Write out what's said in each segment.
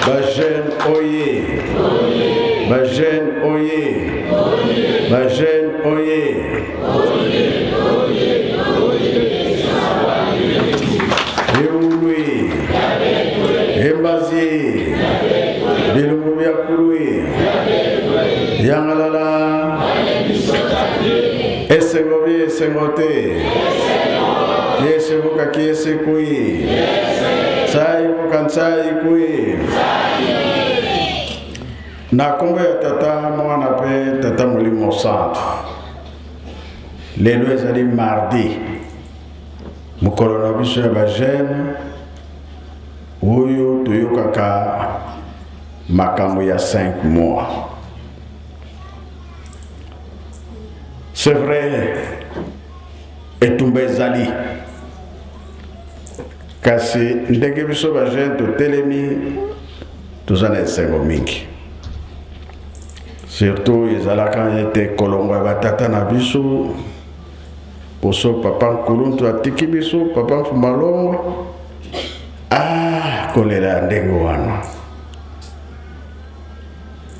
Bajen oye. Bajen oye. Bajen oye. Eului. Embazier. Bilumubia kurui. Yangalala. Esengobi esengote. Yesevuka kiese kui. Sai vukansai kui. Na kombo ya tata mwana pe tata molimo santo. Lelo ezali mardi. Mukolo na biso ya bajene. Oyo toyokaka makambo ya 5 mois. C'est vrai. Etumba ezali. Kasi ndenge biso bajene to telemi tozana esengo mingi. Surtout ezalaka ete kolongo ya batata na biso poso papa nkuluntu atiki biso papa mfumalongo kolela ndenge wana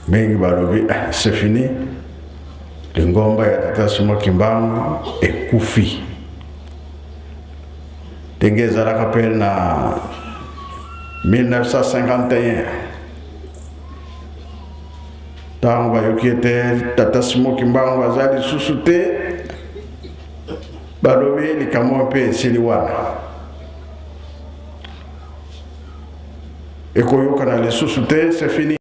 mingi balobi c'est fini lingomba ya tata Simo Kimbangu ekufi ndenge ezalaka pe na 1951 tango bayoki ete tata Simo Kimbangu azali susu te balobi likambo mpe esili wana ekoyoka na lisusu te c'est fini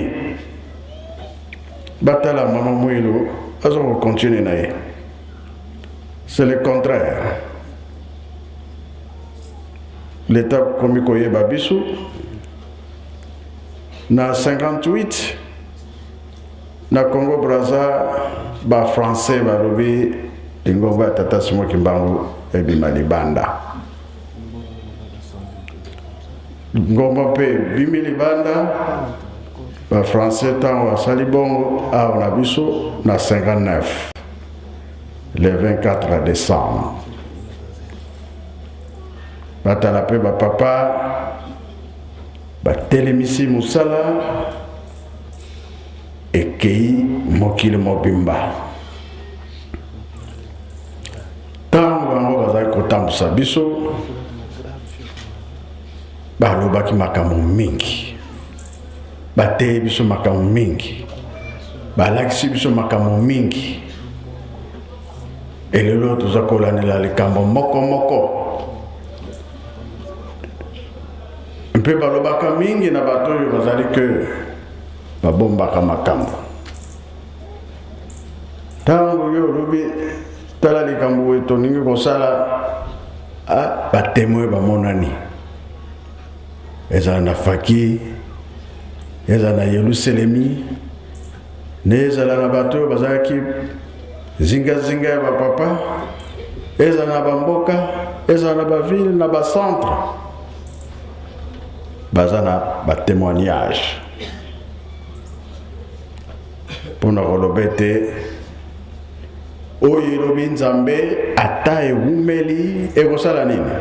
batala mama mwilo azo continuer na ye c'est le contraire l'état komi koyeba biso na 58 na Congo Brazza ba français balobi lingomba tata Simo Kimbangu ebima libanda ngomba pe bimi libanda ba français tango asali bongo a on a biso na 59 le 24 décembre batala pe ba papa ba telemisi musala ekei mokili mobimba tango bango bazali kotambusa biso balobaki makambo mingi bateye biso makambo mingi balakisi biso makambo mingi elelo toza kolandela likambo moko mpe balobaka mingi na bato oyo bazali ke babombaka makambo tango yo olobi tala likambo oyo toningi kosala batemoin bamonani ezala na Faki ezala na Yerusalemi ne ezala na bato oyo bazalaki zingazinga ya bapapa ezala na bamboka ezala na bavile na bacentre baza na batémoignage mpona koloba ete oyo elobi nzambe ata ewumeli ekosala nini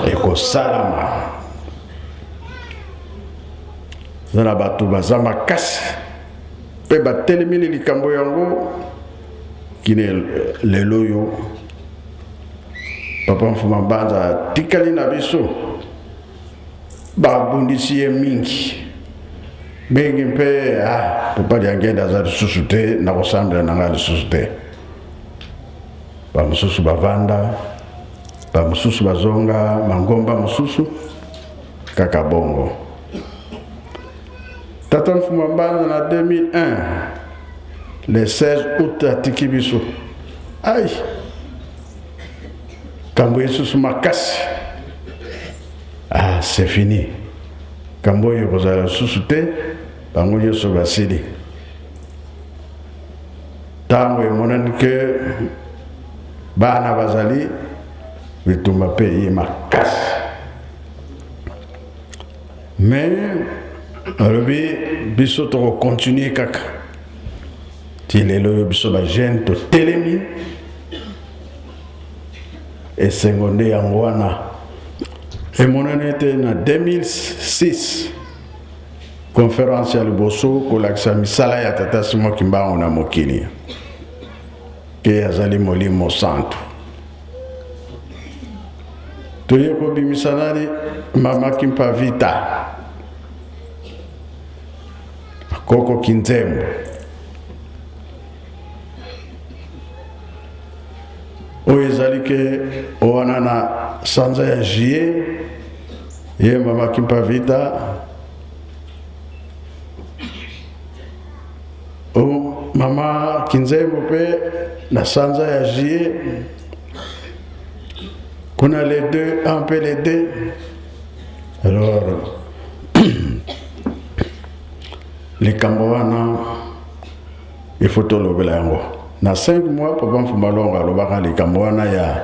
ekosalama zana bato baza makasi mpe batelemeli likambo yango kine lelo oyo papa Mfuma Mbanza tikali na biso babundisi ye mingi mpe papa diangenda za lisusu te na kosambela nanga lisusu te bamosusu bavanda bamosusu bazonga mangomba mosusu kaka bongo tata Mfuma Mbanza na 2001 le 16 août atiki biso kambo yesusu makasi c'est fini kambo yo kozala susu te bango nyonso basili tango emonani ke bana bazali bitumba mpe ye makasi mais alobi biso tokokontinue kaka ti lelo oyo biso bagene totelemi esengo nde yango wana emonani ete na 2006 conférence ya liboso kolakisa misala ya tata Simoki Mbangu na mokili ke azali molimo santu. Toye kobimisanani mama Kimpavita Koko Kinzembo oyo ezali ke owana na sanza ya juillet ye mama Kimpavita o mama Kinzembo pe na sanza ya juillet kuna les deux, un peu les deux. Alors les Kamboana il faut tout le belango na 5 mois papa Mfumalonga lobaka les Kamboana ya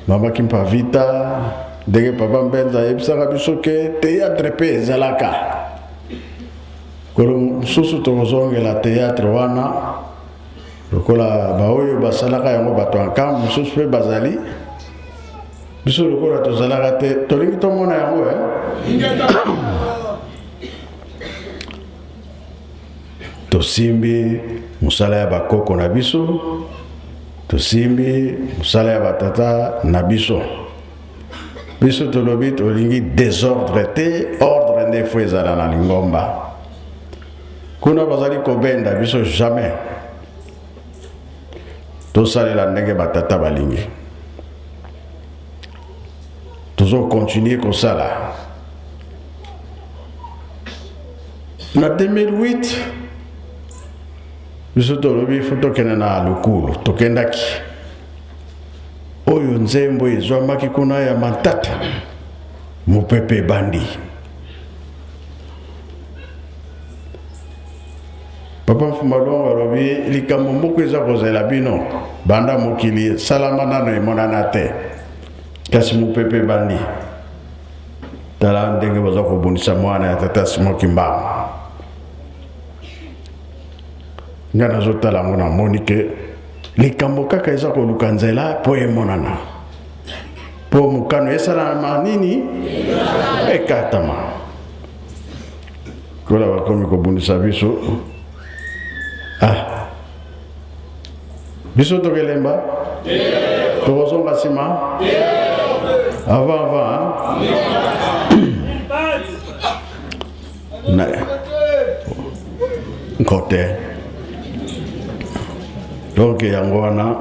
mama Kimpavita dege papa Mbenza yebisaka biso ke théâtre pe ezalaka kolo susu tozongela théâtre wana lokola baoyo basalaka yango bato ankam mususu pe bazali biso lokola tozalaka te tolingi tomona yango tosimbi musala ya bakoko na biso tosimbi musala ya batata na biso biso tolobi tolingi désordre te ordre nde fo ezala na lingomba kuna bazali kobenda biso jamais tosalela ndenge batata balingi tozo continuer kosala na 2008 biso tolobi fo tokende na Lukulu tokendaki oyo nzembo ezwamaki kuna ya Matata mopepe bandi papa Mfumalonga alobi likambo moko eza kozela bino banda mokili salama nano emonana te kasi mopepe bandi tala ndenge baza kobundisa mwana ya tata Simoki Mbangu nga nazotala yango namoni ke likambo kaka eza koluka nzela po emonana po mokano esalama nini ekatama kola bakomi kobundisa biso biso tokelemba tokozonga nsima avant nkote donc yango wana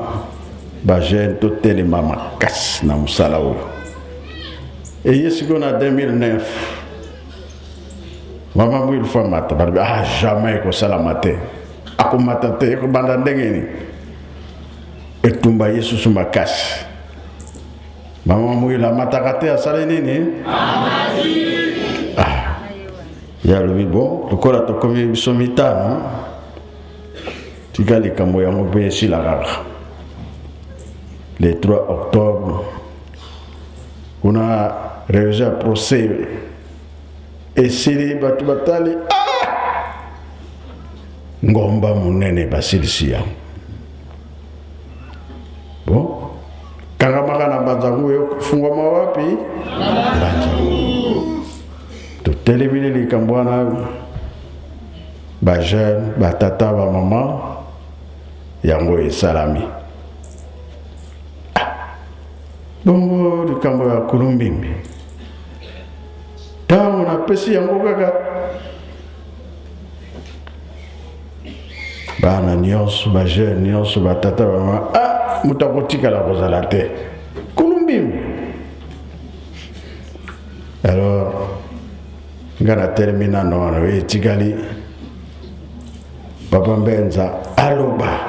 bajeune totelema makasi na mosala oyo eye sikoyo na 2009 mama mwili fo amata balobi jamais ekosalama te akomata te ekobanda ndenge nini etumba ye susu makasi mama mwili amataka te asali nini yalobi bon lokola tokomi biso mitano tika likambo yango mpe esila kaka le 3 octobre kuna révisé ya procès esili bato batali ngomba munene basilisi yango bon kangamaka na banzangu efungwama wapi banzangu totelemini likambo wana bajeune batata bamama yango esalami bongo likambo ya Kulumbimbi ntango napesi yango kaka bana nyonso bajeune nyonso batata bamama moto akotikala kozala te Kulumbimbi alors nga natelemi nano wana etikali papa Mbenza aloba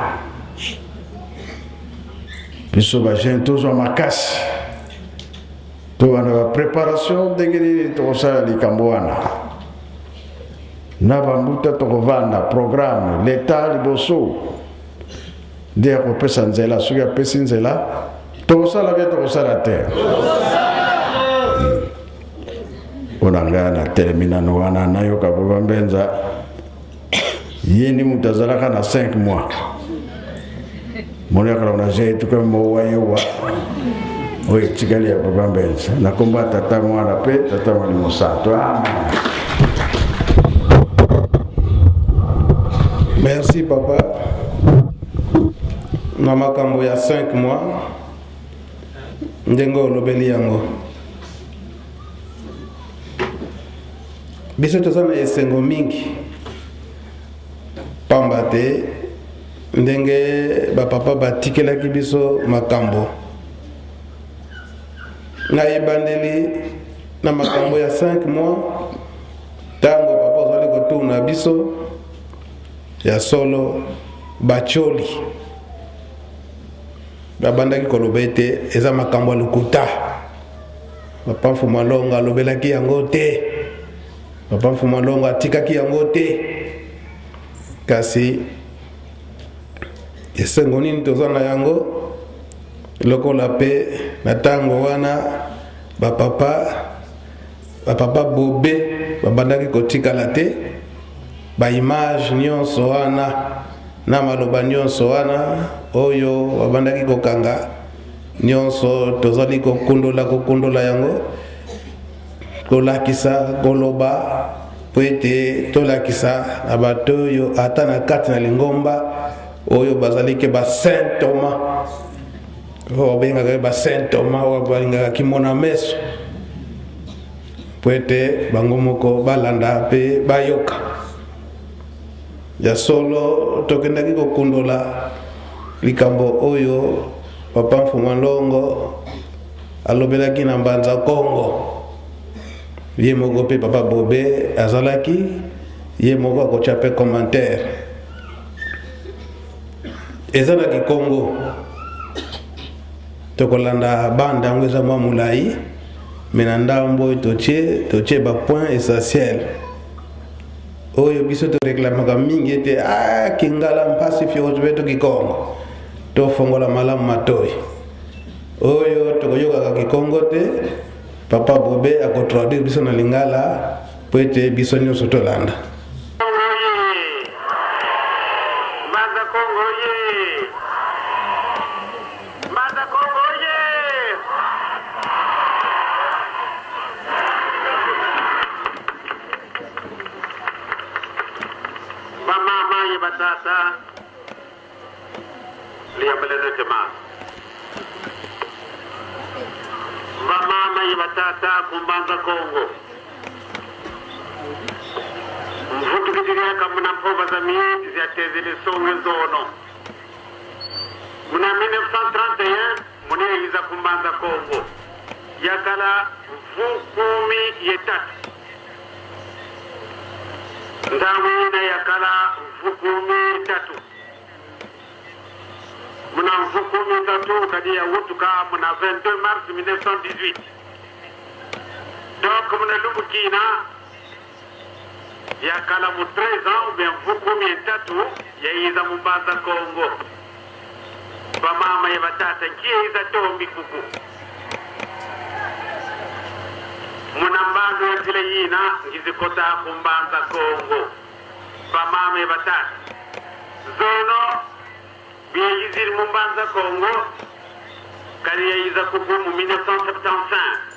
biso bajeune tozwa makasi tobanda bapreparation ndenge nini tokosala likambo wana na bambuta tokovanda programme leta liboso nde akopesa nzela soki apesi nzela tokosala bie tokosala te mpona ngai natelemi nano wana nayoka papa Mbenza ye ndi moto azalaka na 5 mois moni akala na je tuka mowa yowa oye tikali ya papa Mbenza nakomba tata mwana pe tata mwali mosato Merci papa. Na makambo ya 5 mois ndengo lobeli yango biso tozana esengo mingi pamba te ndenge bapapa batikelaki biso makambo na ebandeli na makambo ya 5 mois tango papa ozali kotuna biso ya solo bacholi babandaki koloba ete eza makambo ya lokuta. Papa Mfumalongo alobelaki yango te, Papa Mfumalongo atikaki yango te. Kasi esengo nini toza na yango lokola pe na tango wana bapapa Bobe babandaki kotikala te, baimage nyonso wana na maloba nyonso wana oyo babandaki kokanga nyonso tozali kokundola yango kolakisa koloba po ete tolakisa na bato oyo ata na kati na lingomba oyo bazali ke ba Saint Thomas oyo bengaka ba Saint Thomas oyo balingaka kimona meso po ete bango moko balanda pe bayoka ya solo tokendaki kokundola likambo oyo Papa Mfumalongo alobelaki na Mbanza Kongo. Ye moko pe Papa Bobe azalaki ye moko akochape commentaire ezalaki Kongo tokolanda banda yango eza mwa mulai mena ndambo totie ba point essentiel oyo biso to reklamaka mingi ete kingala mpasi fio to Kikongo to fongola malamu matoi oyo tokoyoka Kikongo te. Papa Bobe akotraduire biso na lingala po ete biso nyonso tolanda. Mbanza Kongo mvutu kitiria kama na mpova za miezi ya tezele songe zono muna 1931 mune hiza kumbanza Kongo yakala mvukumi yetatu ndamina yakala mvukumi yetatu muna mvukumi yetatu kadi ya wutuka muna 22 mars 1918. Donc, mon alumni Kina, il y a 13 ans, ou bien beaucoup de tatou, il y a eu Mbanza Kongo. Bama Maybatata, qui est à Tombi Kuku. Mon ambazo ya Tilayina, Gizikota Mbanza Kongo. Bama Maybatata. Zono, bien Gizil Mbanza Kongo, Kariya Izakuku, 1975.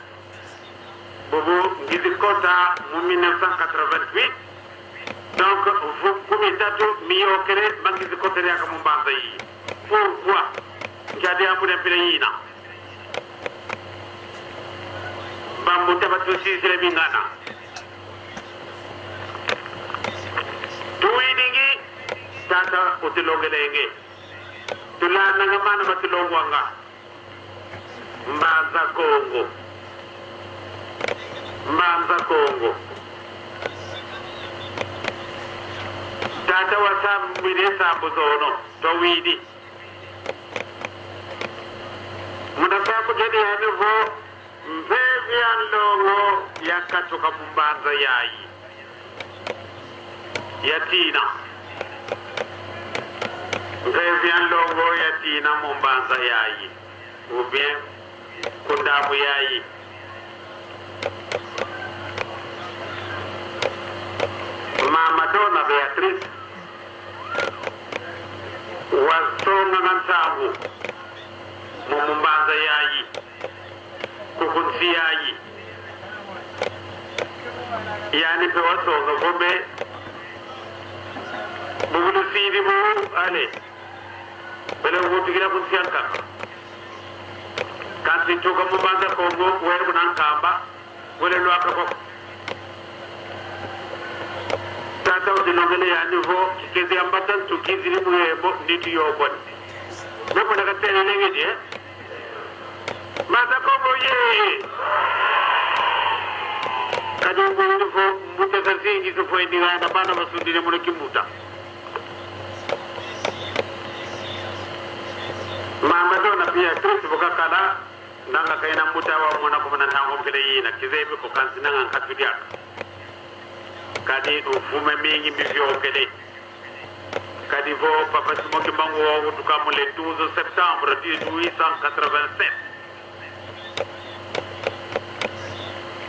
Bobo Gizikota en 1988. Donc, vous pouvez être mieux que les Gizikota de Mbanza. Pourquoi? J'ai un peu de pays. Bambu Tabatusi, c'est le Bingana. Tuinigi, Tata Otilongelenge. Tulana Namana Matilongwanga. Mbanza Kongo. Mbanza Kongo. Tata wasam mide sambuzono tawidi. Munasabu jadi hanevo mvevian longo yakatoka Mbanza yayi. Yatina. Mvevian longo yatina Mbanza yayi. Ou bien kundamu yayi. Mama Dona Beatrice wasonga ngansangu Mbanza yayi kukunsi yayi yani pe wasonga gobe bulu sidi mu ale bele wotu gira kun sianka kanti to ko mbanza ko go wer bunan kamba wala lo akako tata o dinogele ya niveau kezi ambatan to kiziri mu ebo nditu yo bon bako daga tele lenge je mata ko boye kadi ko fo muta kasi ngi so fo ndira na bana basundire mo kimbuta mama dona pia Kristo bokakala nanga kaina mutawa mona ko nan tango kede yina kizebe ko kansina ngan katudia kadi do fume mingi mbivyo kede kadi vo papa simoki bango wutuka mo le 12 septembre 1887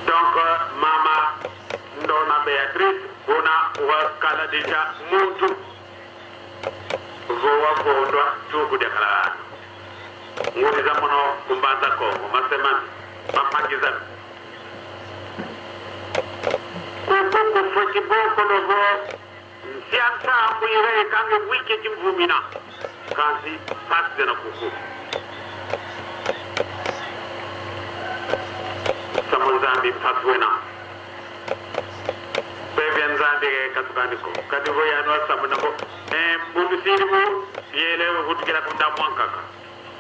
donc mama ndona Beatrice bona wa kala deja muntu vo wa gondwa tuku dekala ngoni zamono kumbanza Kongo maseman mapangiza kuku foti boko novo siansa muire kange wiki kimvumina kanzi pasi na kuku samonzambi paswena beben zande katukani ko kadivo yanwa samana ko bundu sirimu yele hutukira kunda mwankaka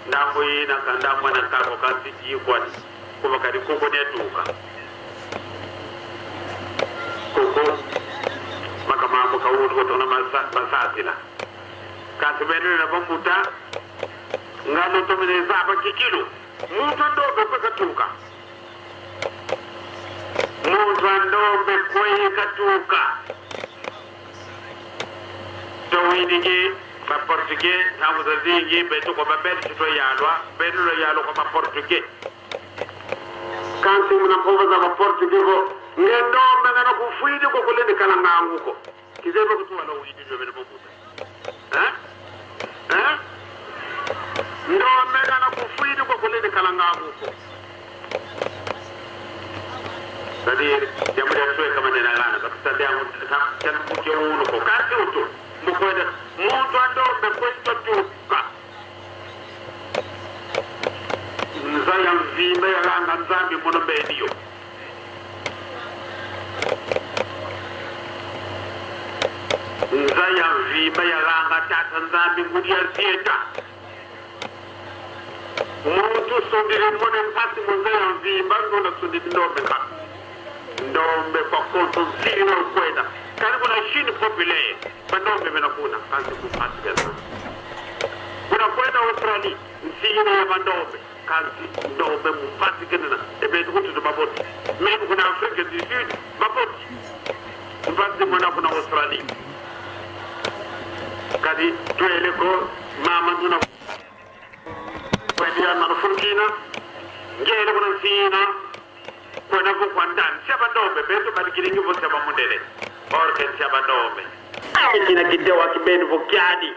ndambo yina kanda mwana kako kasi jikwani kuma kadi koko ne tuka koko maka mamu ka wudu to na masatila kasi benu na bamuta ngalo to mene zaba kikilo muto ndo ko ka tuka muto ndo be koyi ka tuka to winige ba portugais tamu da zingi be to ko ba be to yalwa be no yalo ko ba portugais kanti muna ko ba portugais ko ngendo mena na ku fuide ko ko le kala ngangu ko kizebe ko to wala widi do be bo ndo mena na ku fuide ko ko le kala ngangu ko tadi jamu da so kama ne na lana ka tadi amu ta tan ku ke wulu ko ka to mo ko da muntu ando be ko tuka nzaya mvimbe ya langa nzambi muno bediyo nzaya mvimbe ya langa tata nzambi ngudi ya sieta muntu sondire mone mpasi nzaya mvimba ngono sondire ndombe ka ndombe kwa konto zino kwenda karibu na shini populaire bandombe mena kuna kanzi kupati pesa kuna kwenda Australia nsini ya bandombe kanzi ndombe mupati kenena ebe tukutu tu maboti meku kuna Afrika du Sud maboti mpati mwana kuna Australia kadi tuele ko mama duna kwendia na Furkina ngele kuna sina kwenda kukwandan siapa ndombe beto kadi kilingi vote ba mundele orken siapa ndombe kina kidewa kibeni vokiadi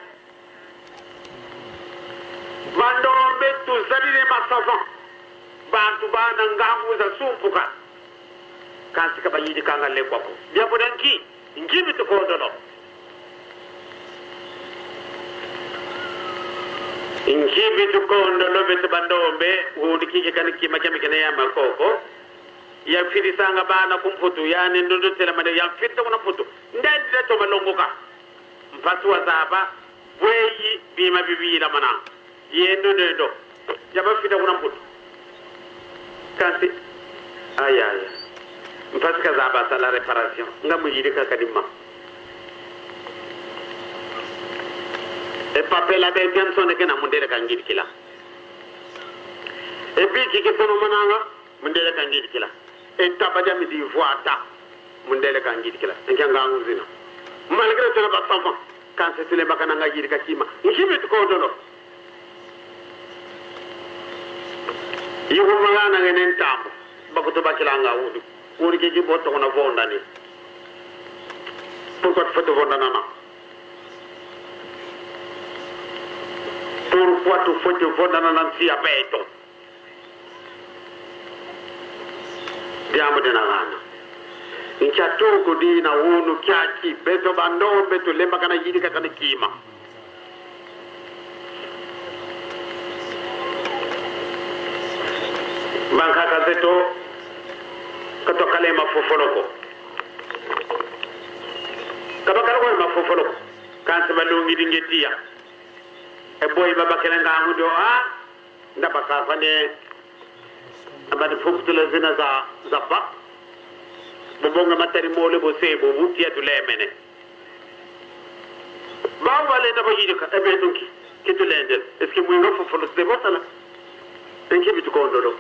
bandombe tuzalile masava bantu bana ngangu za sumpuka kasi kabayidi kanga lekwako biapo danki ngibi tukondono ngibi tukondono beto bandombe udikike kaniki makemi kene ya makoko ya fiti sanga bana kumputu yani ndondo tela mane ya fiti kuna putu ndende to malongoka mpatu wazaba weyi bima bibila mana yendo ndo jaba fiti kuna putu kasi aya mpatu kazaba sala reparation ngamu yidika kadima e papela be Johnson ke na mundele kangiri kila e biki ke sono mananga mundele kangiri kila etabaja mi di voata mundele kan gidi kila en kan gangu zina malgré cela ba safa kan se tele bakana nga gidi kakima ngibe ko dono yugo magana ngenen tambo bako to bakila nga wudu wuri ke boto na vonda ni pour ko foto vonda nana pour quoi to foto vonda nana si abeto diamo de nana nchatuko dina unu kyaki beto bando beto lemba kana yidi kana kima banka kazeto kato kale mafofoloko kabakala ko mafofoloko kanse balungi dingetia e boy baba kelenga amudo a ndabaka fane abadi fukutule zina za ba bobonga matari mole bo sebo butia tulemene ba wale na bayidi ka ebe dunki kitulende eski mwinga fofolo de botala enki bitu ko ndolo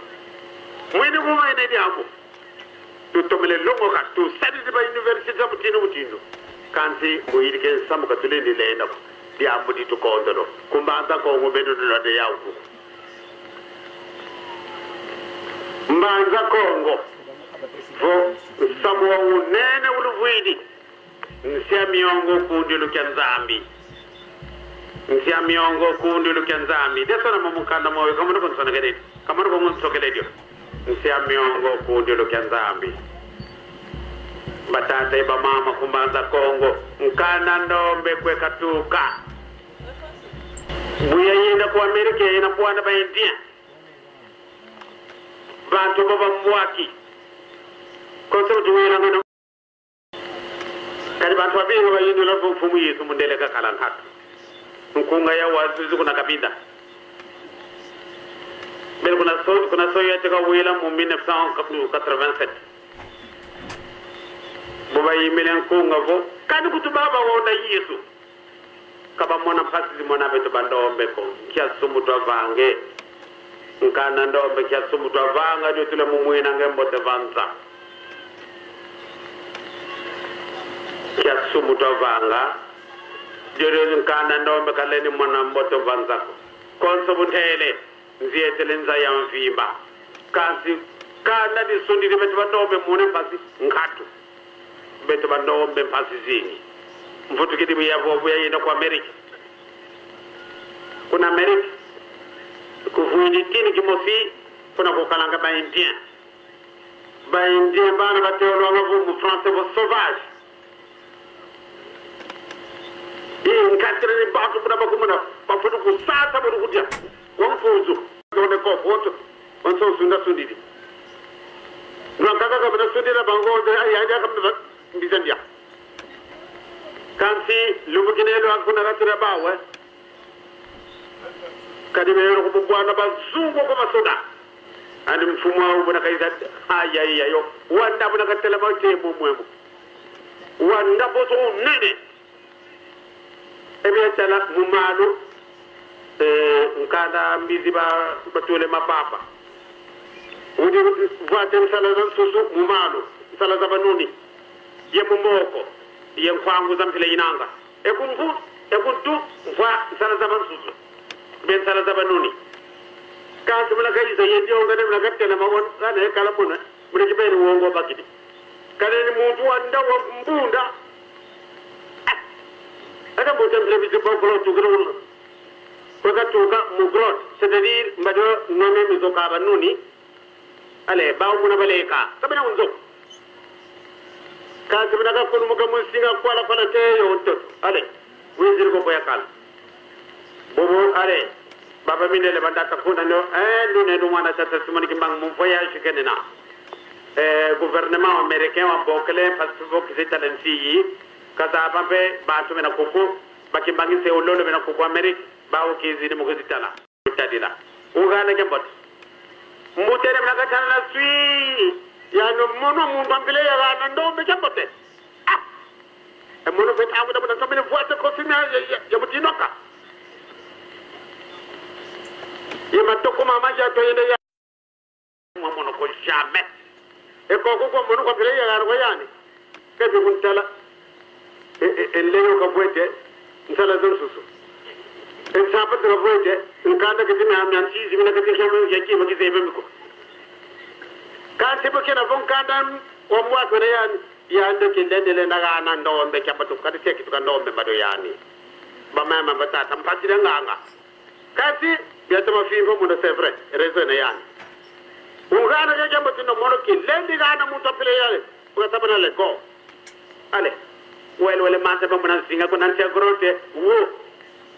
mwini ko mai ne diako to tomele longo ka to sadi de ba university mutino kansi bo yidi ken samu ka tulende lenda ko dia budi to ko ndolo kumbanza ko ngo bedo do de yawo mbanza kongo vo samuwa unene uluvuidi nsia miongo kundilu kya nzambi nsia miongo kundilu kya nzambi desona mamukanda moyo kamano konsona gedeti kamano kongo sokeledio nsia miongo kundilu kya nzambi batata iba mama kumbanza kongo nkana ndombe kwe katuka buya yenda ku Amerika yena kuwana ba India bantu baba mwaki konso duwena ngano kali bantu abinga bayindu la fumu Yesu mundele ka kalan hak nkunga ya wazu kuna kabinda bel kuna so ya tega wela mu 1987 boba yimelen kunga vo kani kutubaba wona Yesu kaba mona pasi mona beto bandombe ko kya sumuto vange nkana ndombe kya sumuto vanga ndio tule mumwina ngembo te vanza kya sumuto vanga jere nkana ndombe kaleni mona mboto vanza konso butele nzietele nza ya mvimba kasi kana di sundi beto bandombe mune pasi ngatu beto bandombe pasi zingi mvutu kidi ya vovu ya yenda kwa Amerika kuna Amerika kufuidi tini kimosi kuna kukalanga ba Indien bana bateolo ngavu français bo sauvage nkatire ni batu kuna bakumuna bafudu kusata bodu kudia wamfuzu ndone ko foto onso sunda sundidi nkaka kama sundira bango ya kama mbizandia kansi lubukinelo akuna ratura bawe kadime yoro ko bwana bazungu ko masoda andi mfumo wa bwana kaida aya yo wanda bwana katela ba te momwemo wanda bozo nene ebe tala mumalu nkanda mbizi ba batole mapapa udi vaten sala zan susu mumalu sala zabanuni ye mumboko ye kwangu zampile inanga ekuntu va sala zaban susu ben sala zabanuni kantu mala kai za yedi o ngane mala katte na mawon kana kala muna mure ki beni wongo bakidi kale ni muntu wanda wa mbunda ada botem lebi ko ko to grol ko ka to ka mugrot c'est-à-dire mbado nome mi zo ka banuni ale bawo muna baleka sabina unzo ka sabina ka ko mu ga mun singa ko ala te yo to ale wizir ko yakal bobo ale baba minele bandata kuna no lune no wana tata sumani kimbang mon voyage kenena gouvernement américain wa bokle parce que c'est talensi kaza bambe batu mena koko bakimbangi se ololo mena koko Amerique bawo kizini mo kizitala tadila ugana kembot mutere mena katana na sui ya no mono mundu ambile ya na ndombe kembote e mono fet amuda bana kamene voite ko sima ya mutinoka yema toko mama ja to yende ya mono ko jamais e ko mono ko bile ya ro yani ke bi kuntala leo ka voite ntala zon susu en sapat ka voite en kada ke dina am ci zimina ka ke xelu ya ki ma gise be ko ka se bo kena von kandan o mo ko yani ya ndo ke lende ndaga na ndombe ke batu ka te ke to ka ndombe bado yani ba mama bata tam patira nganga kasi ya tama fi fo mo c'est vrai raison yani ungana ke jambo tino mono ki lendi gana mu topile yale buka sabana le go ale wele mante ba mona singa ko nan tia grote wo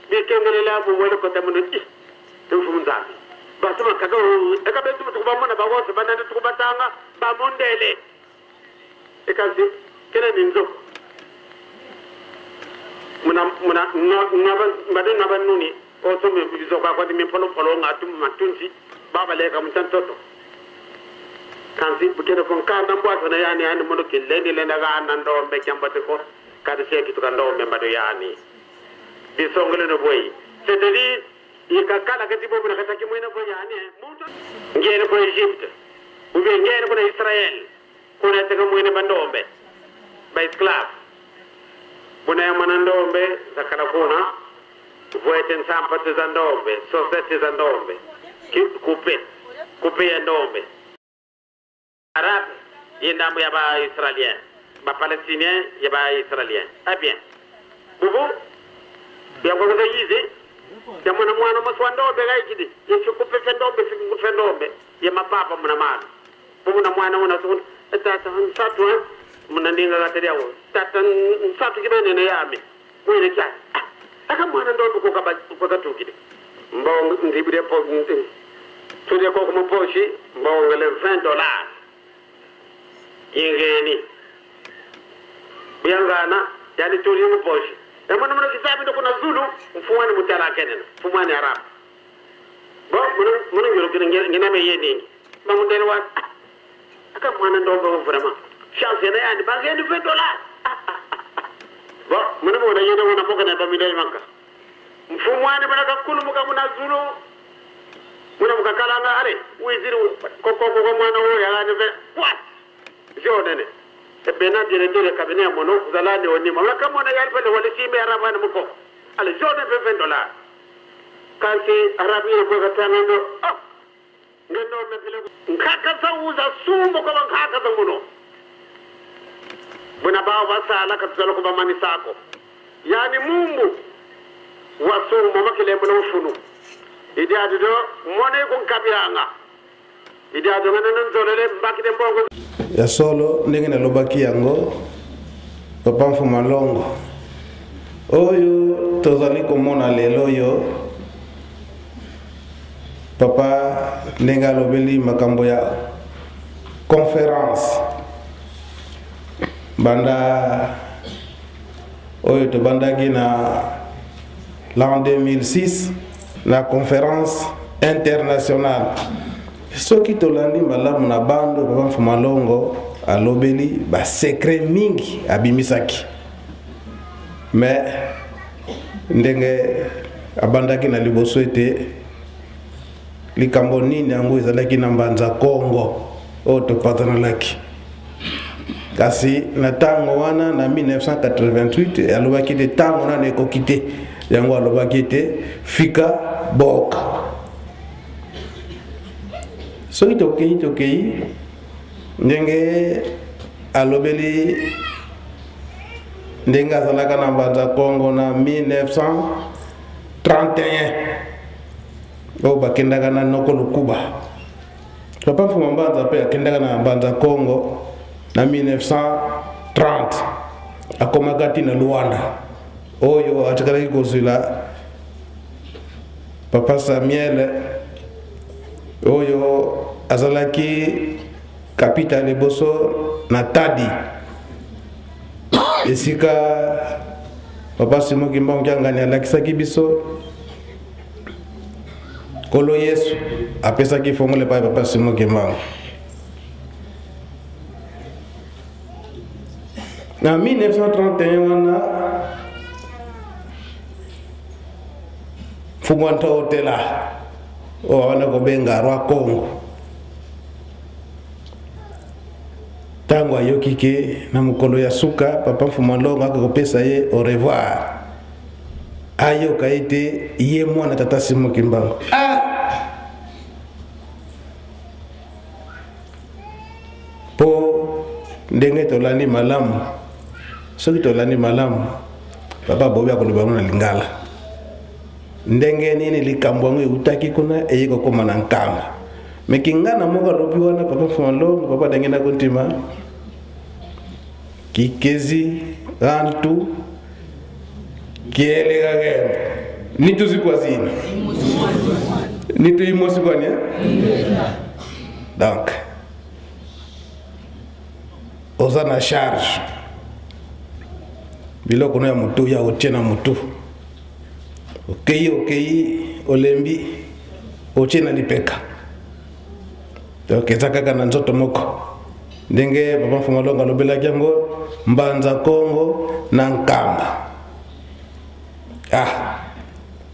bi kengele la bu wele ko tamuno ti to fu munzali ba tuma kaga e ka be tuma to ba mona ba wo se banana to ba tanga ba mondele e kasi kene ninzo muna naba nuni o so me bizo ka ko mi polo ngatu matunzi baba le ka mutantoto kanzi bukere kon ka nan bwa na yani ani mono ke leni le naga nan do be kambate ko ka de seki to kan do me mbado yani bi songole no boy c'est de dire il ka kala ka tibo na ka ki mo na boy yani muto ngene ko Egypte ou bien ngene ko Israël ko na te ko mo ne bandombe ba esclave buna manandombe zakala kuna voeten sampate za ndombe sosete za ndombe kupe ya ndombe arab yendamu ya ba israélien ba palestinien ya ba israélien bien bubu ya ko ga yize ya mwana maswa ndombe ga ikidi yesu kupe fe ndombe ya mapapa muna mana bubu na mwana una sun tata satwa muna ndinga ga tere yawo tata satu kibene ne yami mwene kya aka mwana ndombe ko ka tukide mbawo ndibire po tude ko mo poshi mbawo ngale $20 yengeni biangana yani turi mo poshi e mwana mwana kisabi ndo kuna zulu mfuwani mutala kenen mfuwani arab bo mwana ngiro ngena me yeni mamundele wa aka mwana ndombe vraiment chance na yani bangeni $20 bo mwana yena wana moka na bamidai manka mfumwani bana kakulu muka muna zulu muna muka kalanga are wiziri koko mwana wo yagane ve what jodene e bena dire kabine mono zalande oni mama kamona yali pele wale simbe arabana muko ale jodene be $20 kansi arabi ko gatana ndo ngendo me pele nkaka sauza sumbo ko nkaka zanguno buna bawo basala katsalo ko bamani sako yani mumbu wasu mama kile mbona ufunu idi adido mone ko kabiranga idi adido ngana nzolele mbaki de mbongo ya solo ndengena lobaki yango papa mfuma longo oyo tozali komona lelo yo papa ndenga lobeli makambo ya conférence banda oyo to bandaki na l'an 2006 la conférence internationale soki tolandi malamu na bando papa mfuma longo alobeli ba secret mingi abimisaki mais ndenge abandaki na liboso ete likambo nini yango ezalaki na mbanza Congo oyo topatanalaki kasi na tango wana na 1988 alobaki te tango na ekoki te yango alobaki te fika boka soki tokei ndenge alobeli ndenge azalaka na mbanza Congo na 1931 oyo bakendaka na noko lukuba papa mfuma mbanza mpe akendaka na mbanza Congo na 1930 akomaka tina Luanda oyo atikalaki kozwila papa Samuel oyo azalaki capitale liboso na Tadi esika papa Simon Kimbangu kyangani alakisaki biso kolo Yesu apesaki fongole pa papa Simon Kimbangu na 1931 wana fumwanta hotela o wana ko benga rwa Congo tango ayoki ke na mukolo ya suka papa mfuma longo akopesa ye au revoir ayoka ete ye mwana tata Simon Kimbangu po ndenge tolani malamu soki tolani malamu papa bobi akoloba na lingala ndenge nini likambo yango eutaki kuna eyeko koma na nkamba mekingana moko alobi wana papa mfuma longo papa ndenge na kontima kikezi antu kiele gagem nitu zikwazina nitu imosi kwani donc oza na charge biloko ya mutu ya otiena mutu okei olembi otiena lipeka donc eza kaka na nzoto moko ndenge papa Mfuma Longo alobelaki yango mbanza Kongo na nkamba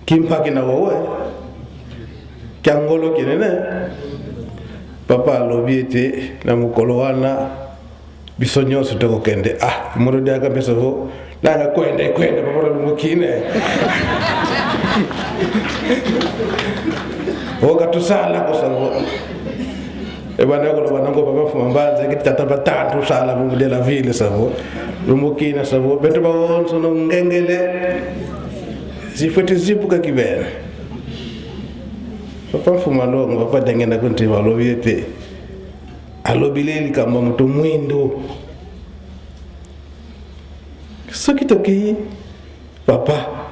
kimpaki na wowe kiangolo kinene papa alobi ete na mukolo wana biso nyonso tokokende murudi akambe savo nanga kwende papa lumukine okatusala kosavo ebana ko bana ko papa Mfuma Mbanza ki tata batatu sala mu de la ville savo lumukina savo beto ba wonso no ngengele zifete zipuka kibere papa Mfuma Longo papa dengena kunti balobi ete alobileli kamba mutu mwindo soki toki papa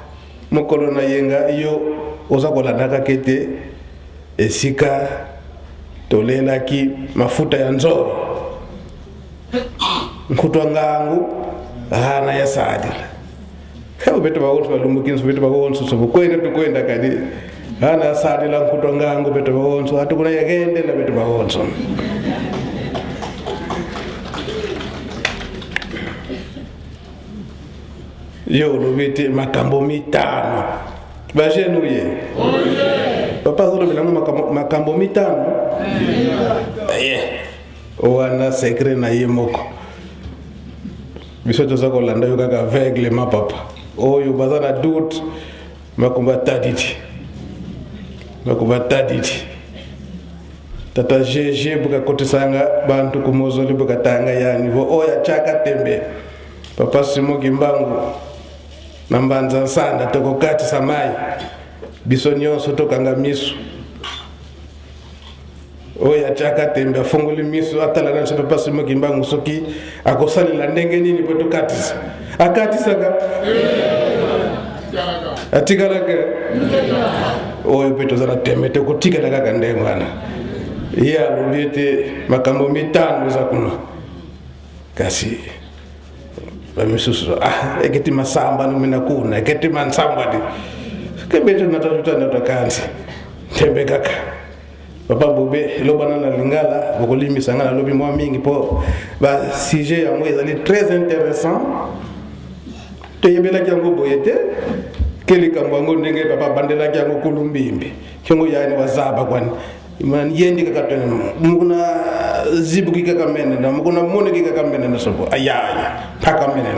mokolo na yenga yo oza kolandaka kete esika tolelaki mafuta ya nzoro nkutwa ngangu hana ya sadila kama beto bawonso balumukini beto bawonso so kwenda tukwenda kadi hana ya sadila nkutwa ngangu beto bawonso atukuna yagende la beto bawonso yo lobete makambo mitano bajenuye papa zolo bilango makambo mitano wana secret na yemoko biso toza kolanda yo kaka aveugle ma papa oyo baza na doute makomba taditi tata jeje buka kotisanga bantu kumozoli buka tanga ya nivo oya chaka tembe papa Simo Kimbangu na Mbanza Nsanda tokokati samai biso nyonso tokanga misu oya chaka tembe afunguli misu atala na papa Simo Kimbangu soki akosali la ndenge nini poto katisa akatisaka atikalaka oyo peto zana tembe tokotika daga ndengwana iya lobete makambo mitano za kuno kasi bamisusu eketi masamba numina kuna eketi mansamba di kebeto natatuta natokanzi tembe kaka papa bobe lobana na lingala bokolimi sangana lobi mwa mingi po ba sujet yango ezali très intéressant teyebela kyango boyete keli kambango ndenge papa bandela kyango kulumbimbi kyango yani wazaba kwani man yendi kaka mukuna zibuki kaka mene na mukuna moneki kaka mene na sobo ayaya paka mene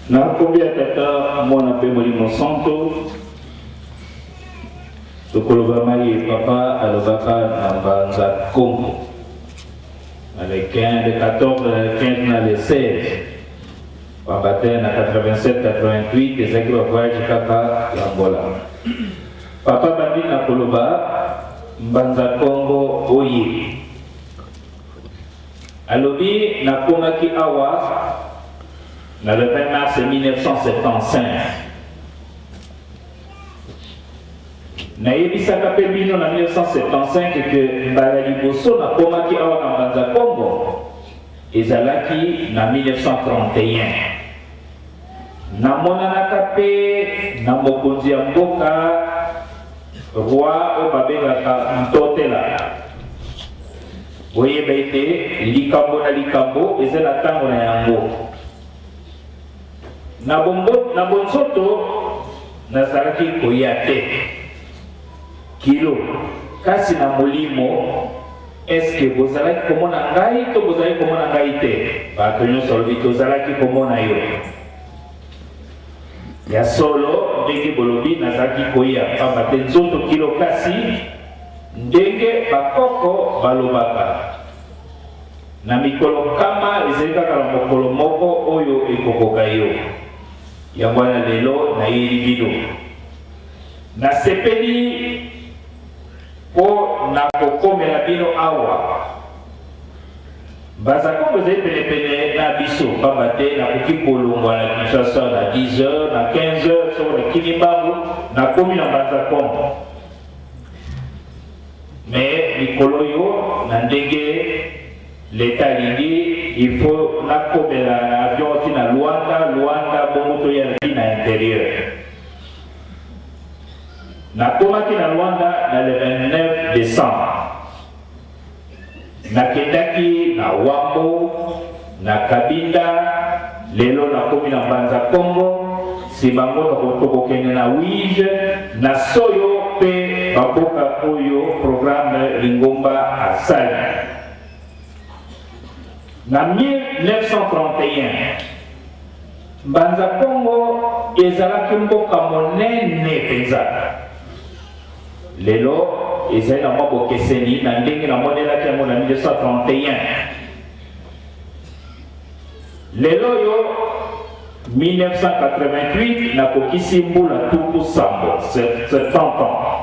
na kombia tata mona pe molimo santo tokoloba mai papa alobaka na Mbanza Kongo na le 15 de 14 15 na le 16 babatene na 87 88 ezaki ba voyage kaka ya Angola papa bandi na koloba Mbanza Kongo oye alobi na komaki awa na le 20 mars 1975 nayebisaka mpe bino na 1975 ke mbala liboso na komaki awa na Mbanza Kongo ezalaki na 1931 namonanaka mpe na mokonzi ya mboka roi oyo babengaka Ntotela boyeba ete likambo na likambo eza na ntango na yango na bonzoto nazalaki koya te kilo kasi na molimo eske bozalaki komona ngai to bozalaki komona ngai te bato nyonso alobi tozalaki komona yo ya solo ndenge bolobi nazalaki koya pamba te nzoto kilo kasi ndenge bakoko balobaka na mikolo kama ezali kaka na mokolo moko oyo ekokoka yo yango wana lelo nayeli bino nasepeli mpo na kokomela bino awa Bazakongo zai pene na biso pambate na kuki kolongwa na Kinshasa na 10h na 15h so na Kinimbangu na komi na Bazakongo. Mais mikolo yo na ndenge l'État lingi il faut na komela na avion ti na Luanda bomoto ya na intérieur. Na komaki na Luanda na le 29 décembre. Na kendaki na Wambo na Kabinda lelo na komi na Mbanza Kongo sibango na kotoko kene na Wige na Soyo pe baboka oyo programme Lingomba asali. Na 1931 Mbanza Kongo ezalaki mboka monene penza. Lelo ezali na mwa bokeseni na ndenge na monelaki yango na 1931. Lelo yo 1988 na kokisi mbula tuku sambo 70 ans.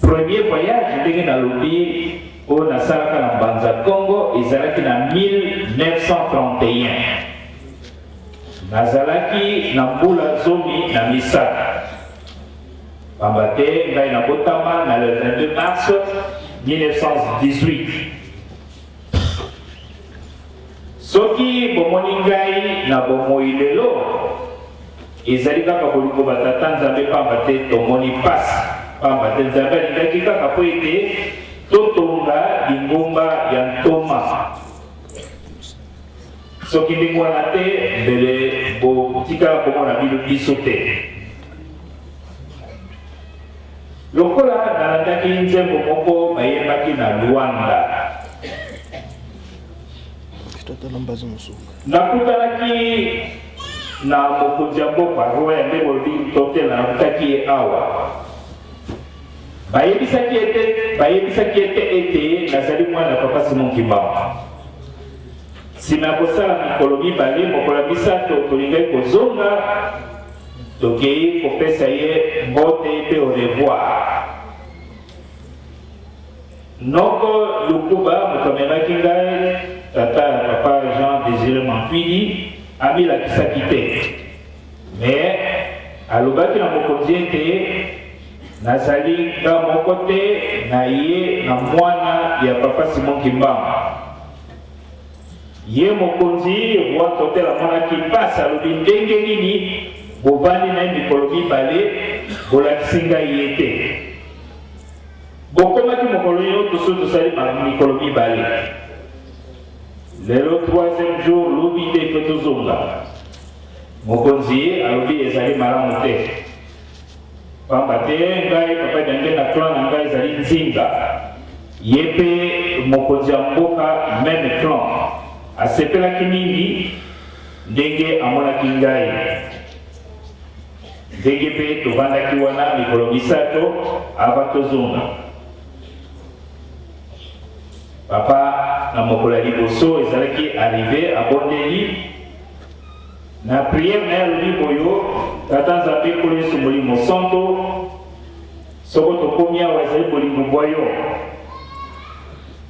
Premier voyage ndenge na lobi o nasalaka na Mbanza Kongo ezalaki na 1931. Nazalaki na mbula zomi na misaka. Pambate ngai na botama na le 22 mars 1918. Soki bomoni ngai na bomoi lelo ezali kaka bolingo batata Nzambe pambate tomoni pasi. Pambate Nzambe alingaki kaka po ete totonga lingomba ya ntoma. Soki ndenge wana te mbele botikala komona bino biso te. Lokola nalandaki nzembo moko bayembaki na Luanda. Nakutanaki na mokonzi ya mboka roya ya ndenge olobi totela nakutaki ye awa. Bayebisaki ete nazali mwana papa Simon Kimbangu. Sima ya kosala mikolo mibale mokolo ya misato tolingai kozonga tokei kopesa ye mbote pe au revoir. Noko lukuba motomemaki ngai tata ya papa Jean Désiré Mantuidi amilakisaki te. Mais alobaki na mokonzi ete nazali nga moko te na ye na mwana ya papa Simon Kimbangu. Ye mokonzi roi totela monaki pasi alobi ndenge nini bovandi na mikolo mibale bolakisi ngai ye te. Bokomaki mokolo yo toso tosali mikolo mibale. Lelo 3e jour lobi te pe tozonga. Mokonzi alobi ezali malamu te. Pamba te ngai papa dange na clan na ngai ezali nzinga. Ye pe mokonzi ya mboka meme clan asepelaki mingi ndenge amonaki ngai. Ndenge pe tovandaki wana mikolo misato ava tozonga. Papa na mokolo ya liboso ezalaki arrivé abondeli na prière na alobi boyo tata Nzambe nkolo Yesu molimo santo soko tokomi awa ezali bolingo bwa yo.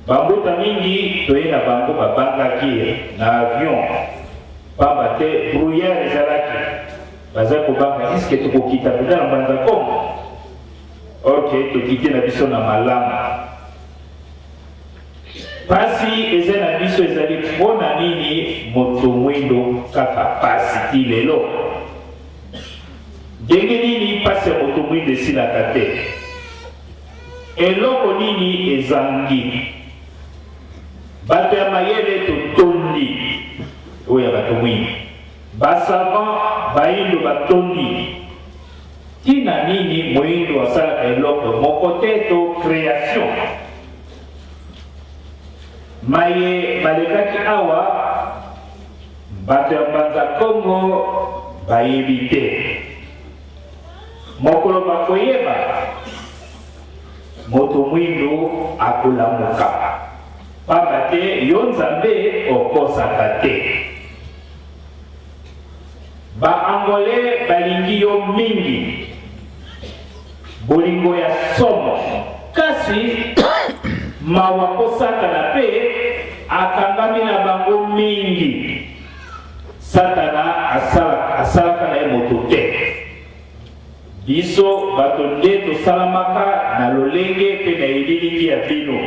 Bambuta mingi toye na bango babangaki na avion pamba te brouillard ezalaki baza kobanga iske tokokita peta na Mbanza Kongo. Ok tokite na biso na malamu. Pasi eza na biso ezali mpona nini moto mwindo kaka pasi ti lelo. Ndenge nini pasi ya moto mwindo esilaka te. Eloko nini ezangi. Bato ya mayele totondi oyo ya bato mwindo. Basavant bayindo batondi. Tina nini mwindo asalaka eloko moko te to création. Maye balekaki awa bato ya Mbanza Kongo bayebi te. Mokolo bakoyeba moto mwindo akolamuka. Pamba te yo Nzambe okosaka te. Ba-Angolais balingi yo mingi. Bolingo ya somo. Kasi mawa kosaka na pe akangami na bango mingi satana asalaka na ye moto te. Biso bato nde tosalamaka na lolenge mpe na eliliki ya bino.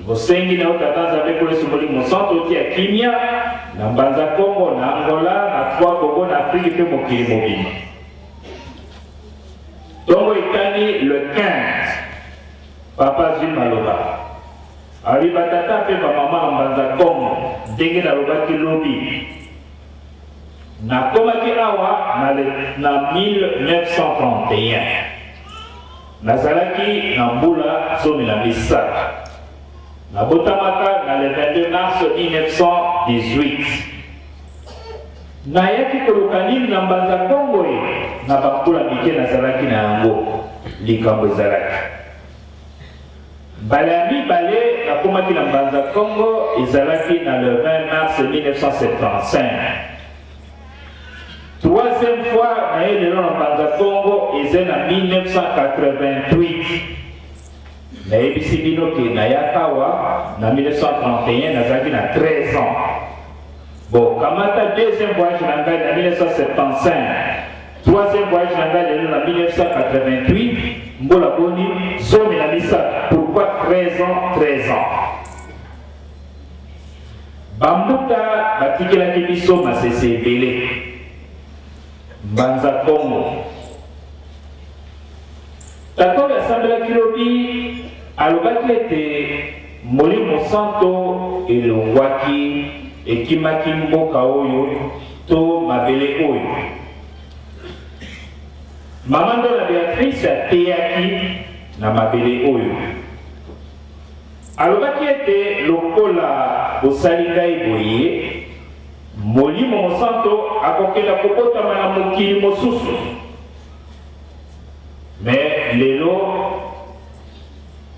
Bosengi na otata nzambe mpo esumboli mosantu otia kimia na mbanza Kongo, na Angola, na Trois Congo, na Afrique mpe mokili mobima. Tongo ekani le 15 Papa Jules Maloba ali batata mpe bamama na mbanza Kongo ndenge nalobaki lobi nakomaki awa na 1931 nazalaki na mbula zomi na misaka nabotamaka na le 22 mars 1918 nayaki koluka nini na mbanza Kongo ye na bambula mike nazalaki na yango likambo ezalaki mbala ya mibale nakomaki na mbanza Kongo ezalaki na le 20 mars 1975. Troisième fois na ye lelo na mbanza Kongo eza na 1988. nayebisi bino ke nayakawa na 1931 nazalaki na 13 ans. Bon, kamata deuxième voyage na ngai na 1975, troisième voyage na ngai lelo na 1988, mbola boni zomi na misa. Pourquoi 13 ans? 13 ans. Bambuka batikelaki biso masese ebele. Mbanza Kongo tato yasambelaki lobi alobaki ete Molimo Santo elongwaki ekimaki mboka oyo to mabele oyo. Mama Ndola Beatrice ateyaki na mabele oyo. Alobaki ete lokola osali ngai boye Molimo Santo akokela kokotama na mokili mosusu. Mais lelo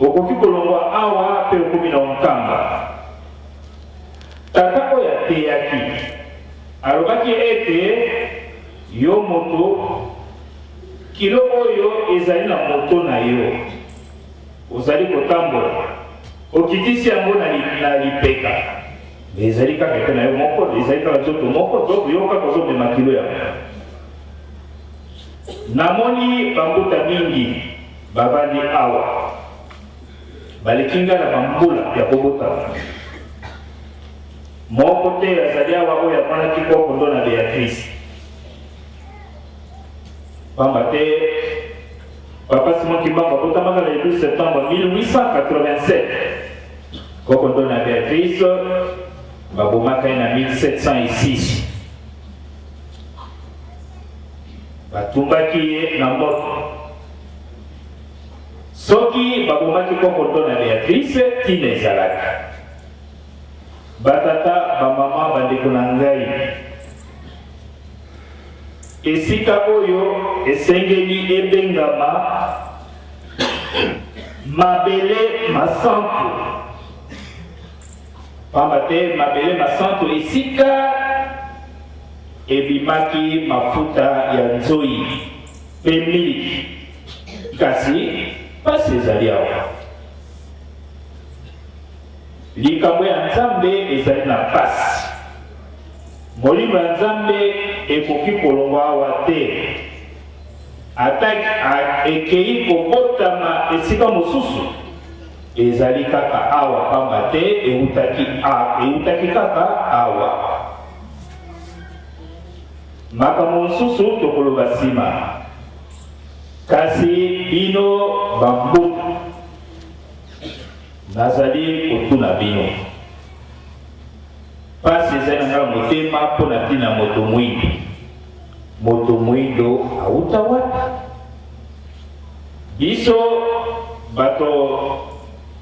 okoki kolongwa awa pe okomi na nkamba. Tata oyo ateyaki alobaki ete yo moto kilo oyo ezali na moto na yo ozali kotambola okitisi yango na lipeka ezali kaka ete na yo moko ezali kaka nzoto moko to yo kaka ozomema kilo yango. Namoni bambuta mingi babandi awa balikinga na bambula ya kobota moko te azali awa oyo amonaki koko ndo na Beatrice pamba te Papa Simon Kimbangu abotamaka le 12 septembre 1887 koko ndo na Beatrice babomaka ye na 1706 batumbaki ye na moto. Soki babomaki koko ndo na Beatrice tina ezalaki batata bamama bandeko na ngai esika oyo esengeli ebengama mabele masantu pamba te mabele masantu esika ebimaki mafuta ya nzoi pe miliki kasi pasi ezali awa likambo ya Nzambe ezali na pasi. Molimo ya Nzambe ekoki kolongwa awa te ataki ekei kobotama esika mosusu ezali kaka awa pamba te eutaki kaka awa. Makambo mosusu tokoloba nsima kasi bino bambutu nazali kotuna bino pasi ezali na ngai motema mpo na ntina moto mwindo. Moto mwindo auta wapi? Biso bato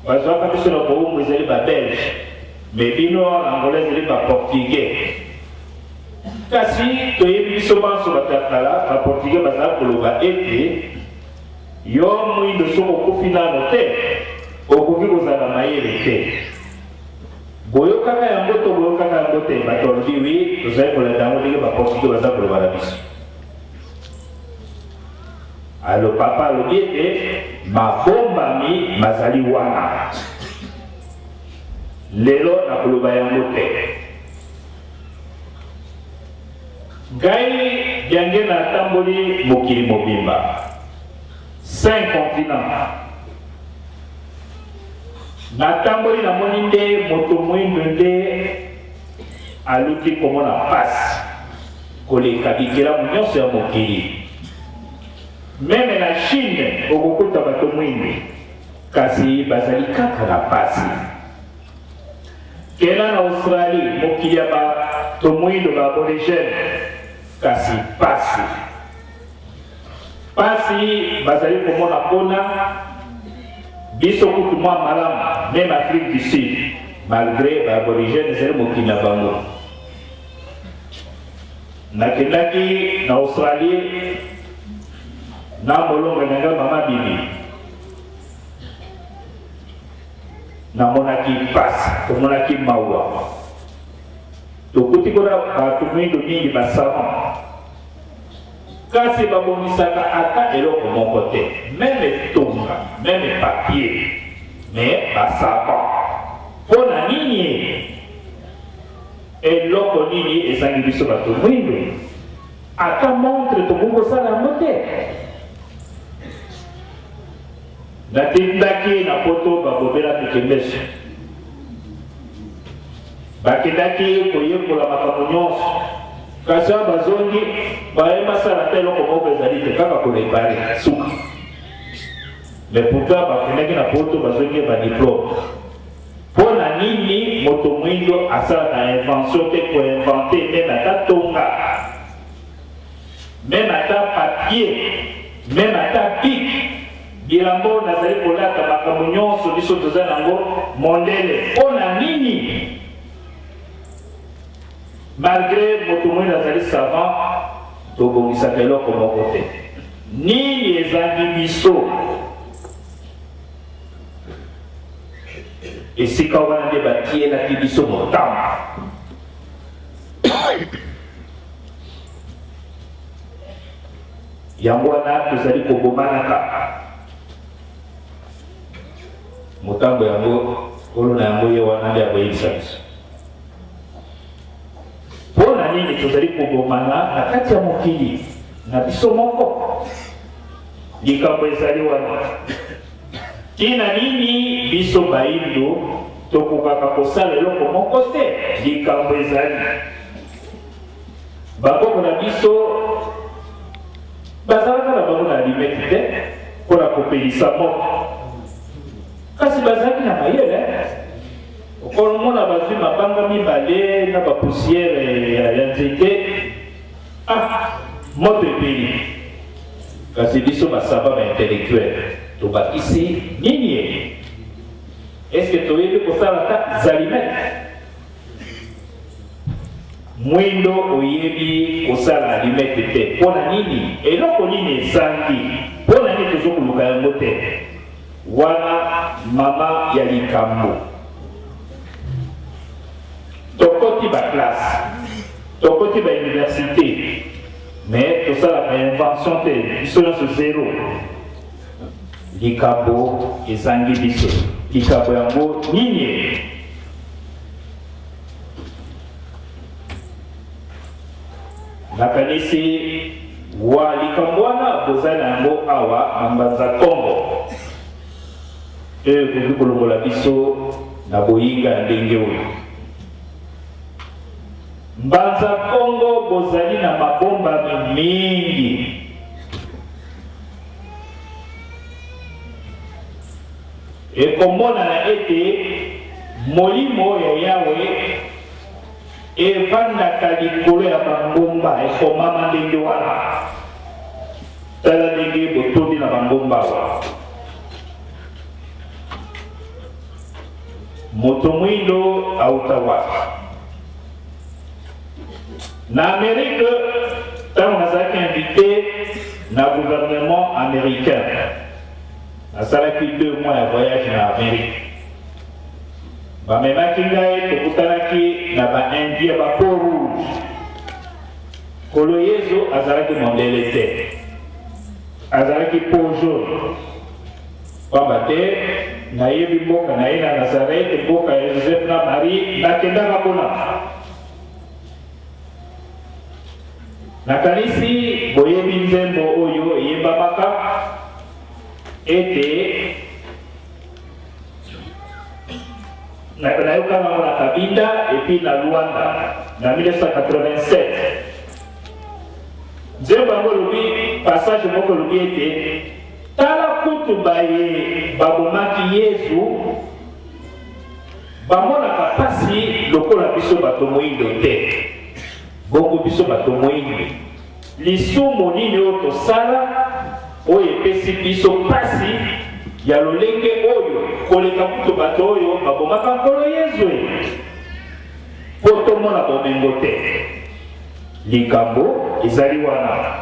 bazwaka biso na koumu ezali babelge me bino angola ezali baportugais. Kasi toyebi biso banso bato ya kala baportugais bazala koloba ete yo mwindo soko okufi nano te okoki kozala mayele te. Boyokaka yango to boyokaka yango te bato balobi wi tozali kolanda yango ndenge baportugais baza koloba na biso. Alo papa alobi ete mabombami mazali wana lelo na koloba yango te. Ngai yange na tamboli mokili mobimba 5 continents. Na tamboli na moni nde moto mwindo nde aluki komona pasi koleka bikelamu nyonso ya mokili. Meme na Chine okokuta bato mwindi kasi bazali kaka na pasi. Kena na Australie mokili ya bato mwindo ba aborigene kasi pasi. Pasi bazali komona pona biso kutu mwa malamu. Même Afrique du Sud malgré ba aborigene zeli mokili na bango. Nakendaki na Australie na molongo nanga mama bibi namonaki pasi, tomonaki maua, tokuti kona bato mwindo mingi basavant kasi babongisaka ata eloko moko te, meme tonga, meme papier, me basavant. Pona nini eloko nini ezangi biso bato mwindo? Ata montre tokokosala yango te. Natindaki na poto babobela tekemeso, bakendaki koyekola makambo nyonso kasi bazongi bayebasala te eloko moko ezali te kaka kolebare suka. Mais pourtant bakendaki na poto bazongi badiplome. Pona nini moto mwindo asala na invention te koinvente meme ata tonga, meme ata papier, meme ata bic. Bilambo nazali kolata makambo nyonso biso toza nango mondele. Pona nini malgré moto mwindo azali savant tobongisaka eloko moko te? Nini ezangi biso? Esika wana nde batielaki biso motama. Yango wana tozali kobomanaka motambo yango kolo na yango ye wana nde akoyebisa biso. Pona nini tozali kobomana na kati ya mokili na biso moko? Likambo ezali wana. Tina nini biso baindo tokokaka kosala eloko moko te? Likambo ezali bakoko na biso bazalaka na bango na alimeti te mpona kopelisa moto, kasi bazalaki na mayele. Okomona bazwi mabanga mibale na bapusiere ya nzete, moto epeli. Kasi biso basaba baintellectuel tobakisi nini ye? Eske toyebi kosala ta zalimete? Mwindo oyebi kosala alimete te. Pona nini? Eloko nini ezangi? Pona nini tozokoluka yango te? Wana mama ya likambo tokoti ba classe, tokoti ba université, mais tosalaka invention te, biso nyonso zero. Likambo ezangi biso. Likambo yango nini? Nakanisi wa likambo wana bozali yango awa na Mbanza Congo. Kozi kolongola biso na boyinga ya ndenge oyo. Mbanza Congo bozali na mabomba mingi. Ekomona na ete molimo ya Yawe evandaka likolo ya bangomba ekomama ndenge wana. Tala ndenge botondi na bangomba wa. Moto mwindo autawa na Amérique, tant nazaki invité na gouvernement américain. Nasalaki 2 mois de voyage na Amérique. Bamemaki ngai tokutanaki na ba-Indien ba peau rouge. Kolo Yesu azalaki mondele te, azalaki peau jaune. Pamba te na yebi mboka na ye na Nazareth mboka ya Joseph na Marie nakendaka kuna nakanisi boyebi nzembo oyo eyembamaka ete nayokanga ngo na Kabinda epi na Luanda na 1987 nzembo yango lobi passage moko lobi ete tala kutu baye babomaki Yesu bamonaka pasi lokola biso bato moyindo te bongo biso bato moyindo lisumu nini oyo tosala oyo epesi biso pasi ya lolenge oyo koleka kutu bato oyo babomaka nkolo Yesu po tomona bomengo te likambo ezali wana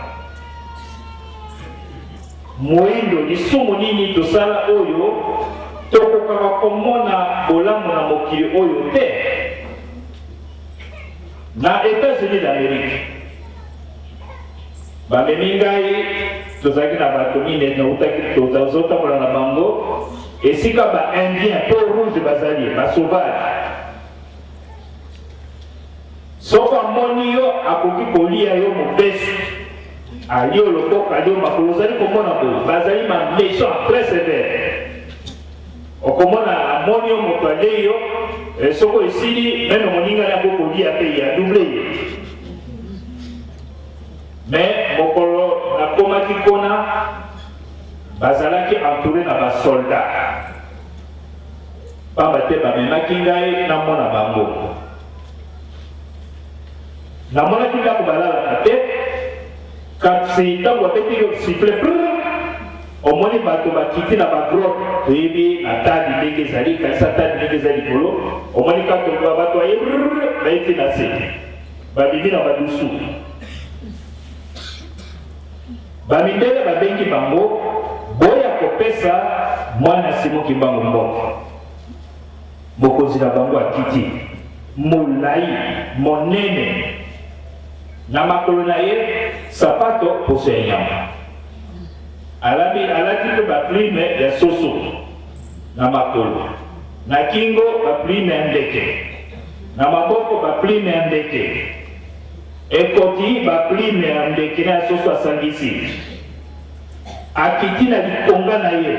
moyindo lisumu nini tosala oyo tokokaka komona bolamu na mokili oyo te na États-Unis d'Amérique bamemi ngai tozalaki na bato mine tozotambola na bango esika ba-indien po rouge bazali basauvage soko amoni yo akoki kolia yo mobesu ali olokoka ali makolo ozali komona boye bazali méchant très sévère okomona amoni yo moto alei yo soko esili meme moningani akokolia pe ya double ye mais mokolo nakomaki kona bazalaki entouré na basoldat pamba te bamemaki ngai namona bango namonaki ndako balalaka te kasi ntango apeti siffle omoni bato bakiti na bagrotte toyebi na tadi ndenge ezali kasi tadi ndenge ezali likolo omoni kato bato aye baiti na se babimi na badusu bamindele babengi bango boya kopesa mwana Simon Kimbangu mboka mokonzi na bango akiti molai monene na makolo na ye sapato poso ya nyama alati mpe baplime ya soso na makolo na kingo baplime ya ndeke na maboko baplime ya ndeke ekoti baplime ya ndeke na ya soso asangisi akiti na likonga na ye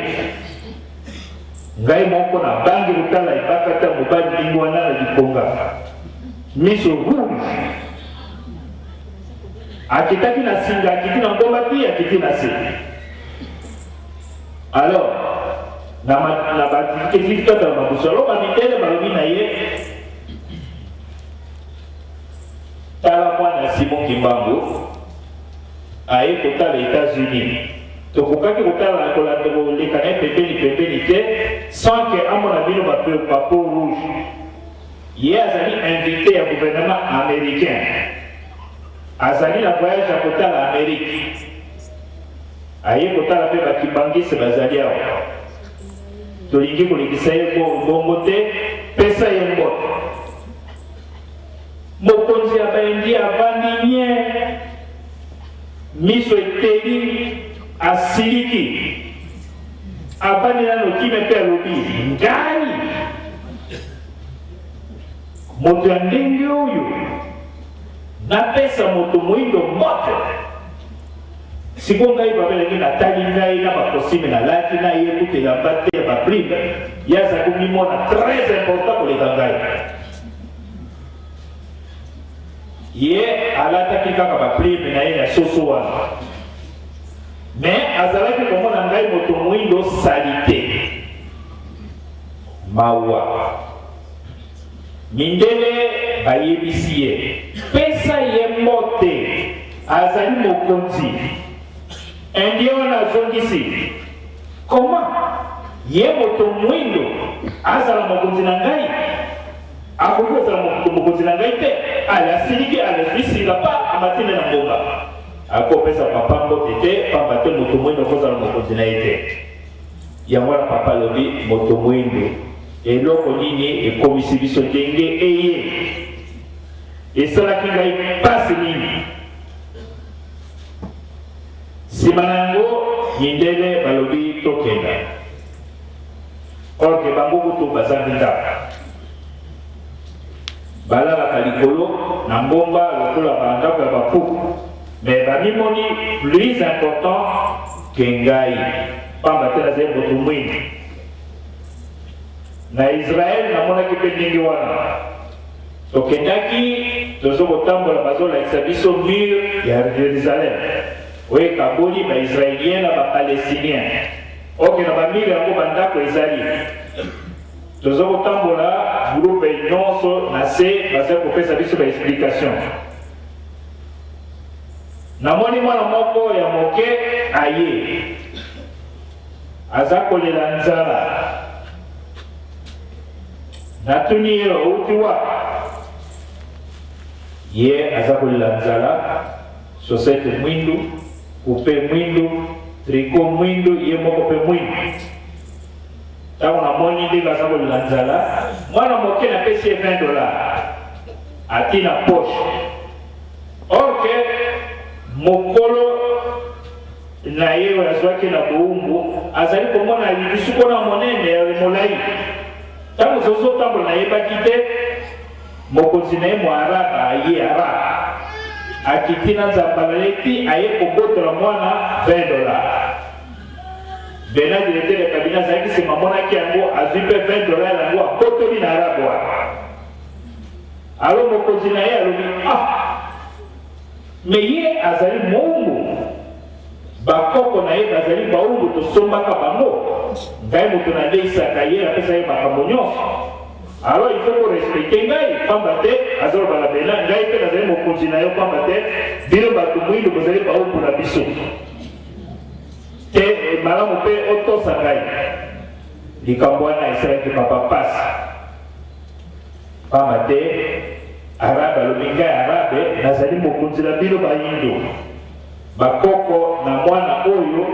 ngai moko na bangi kotala ebakata mobali lingi wana na likonga miso rouge akitaki na singa akiti na ngomba pi akiti na se alors na batikiti kata mabuso alo bamitele balobi na ye tala mwana Simon Kimbangu aye kotala États-Unis tokokaki kotala koleka na pembeni te sans que amona bino bapeau rouge ye azali invité ya gouvernement américain azali na voyage ya kotala Amérique aye kotala mpe bakibangisi bazali awa tolingi kolekisa ye bongo te pesa ye mbote mokonzi ya baindi avandi nye miso eteli asiliki avandi nano kime mpe alobi ngai moto ya ndenge oyo napesa moto moyindo mbote siko ngai babelaki natali ngai na bakosime nalaki na ye kutelamba te ya baprime ye azali komimona très important koleka ngai ye alataki kaka baprime na ye ya soso wana mais azalaki komona ngai moto moyindo sali te mawa mindele bayebisi ye pesa ye mbote azali mokonzi indien wana azongisi koma ye moto mwindo azala mokonzi na ngai akoki kozala mokonzi na ngai te alasiliki alazwisinga pa amatinde na mbonga akopesa papa mbote te pamba te moto mwindo akozala mokonzi na ye te yango wana papa alobi moto mwindo eloko nini ekomisi biso ndenge eye esalaki ngai pasi nini nsima na yango mindele balobi tokenda or ke bango kutu bazangita balala kalikolo na ngomba lokola bandako ya bapu mais bamimoni plus important ke ngai pamba te nazali moto mwini na Israel namonaki mpe ndenge wana tokendaki tozokotambola bazolakisa biso mur ya Jerusalem oyo ekaboli baisraélien na bapalestinien oke na bamire yango bandako ezali tozokotambola groupe nyonso na se bazali kopesa biso baexplication namoni mwana moko ya moke aye aza kolela nzala natuni ye outi wa ye aza kolela nzala sosete mwindu kupe mwindu triko mwindu ye moko pe mwindu tango namoni ndenge aza kolela nzala mwana moke napesi ye $20 ati na poche orke mokolo na ye oyo azwaki na boumbu azali komona lisuko na monene ya molai tango zozotambola nayebaki te mokonzi na ye mo arabe aye arabe akiti na nzambala leki aye kobotola mwana $20 bena directeur ya kabine azalaki nsima amonaki yango azwi mpe $20 yango abotoli na arabe wana alo mokonzi na ye alobi me ye azali moumbu bakoko na ye bazali baumbu tosombaka bango ngai moto nadeisaka ye napesa ye makambo nyonso alors il faut korespecte ngai pamba te azolobala bena ngai mpe nazali mokonzi na yo pamba te bino bato mwindu bozali baumbu na biso te malamu mpe otosa ngai likambo wana esalaki papa pasi pamba te arabe alobi ngai arabe nazali mokonzi na bino bayindo bakoko na mwana oyo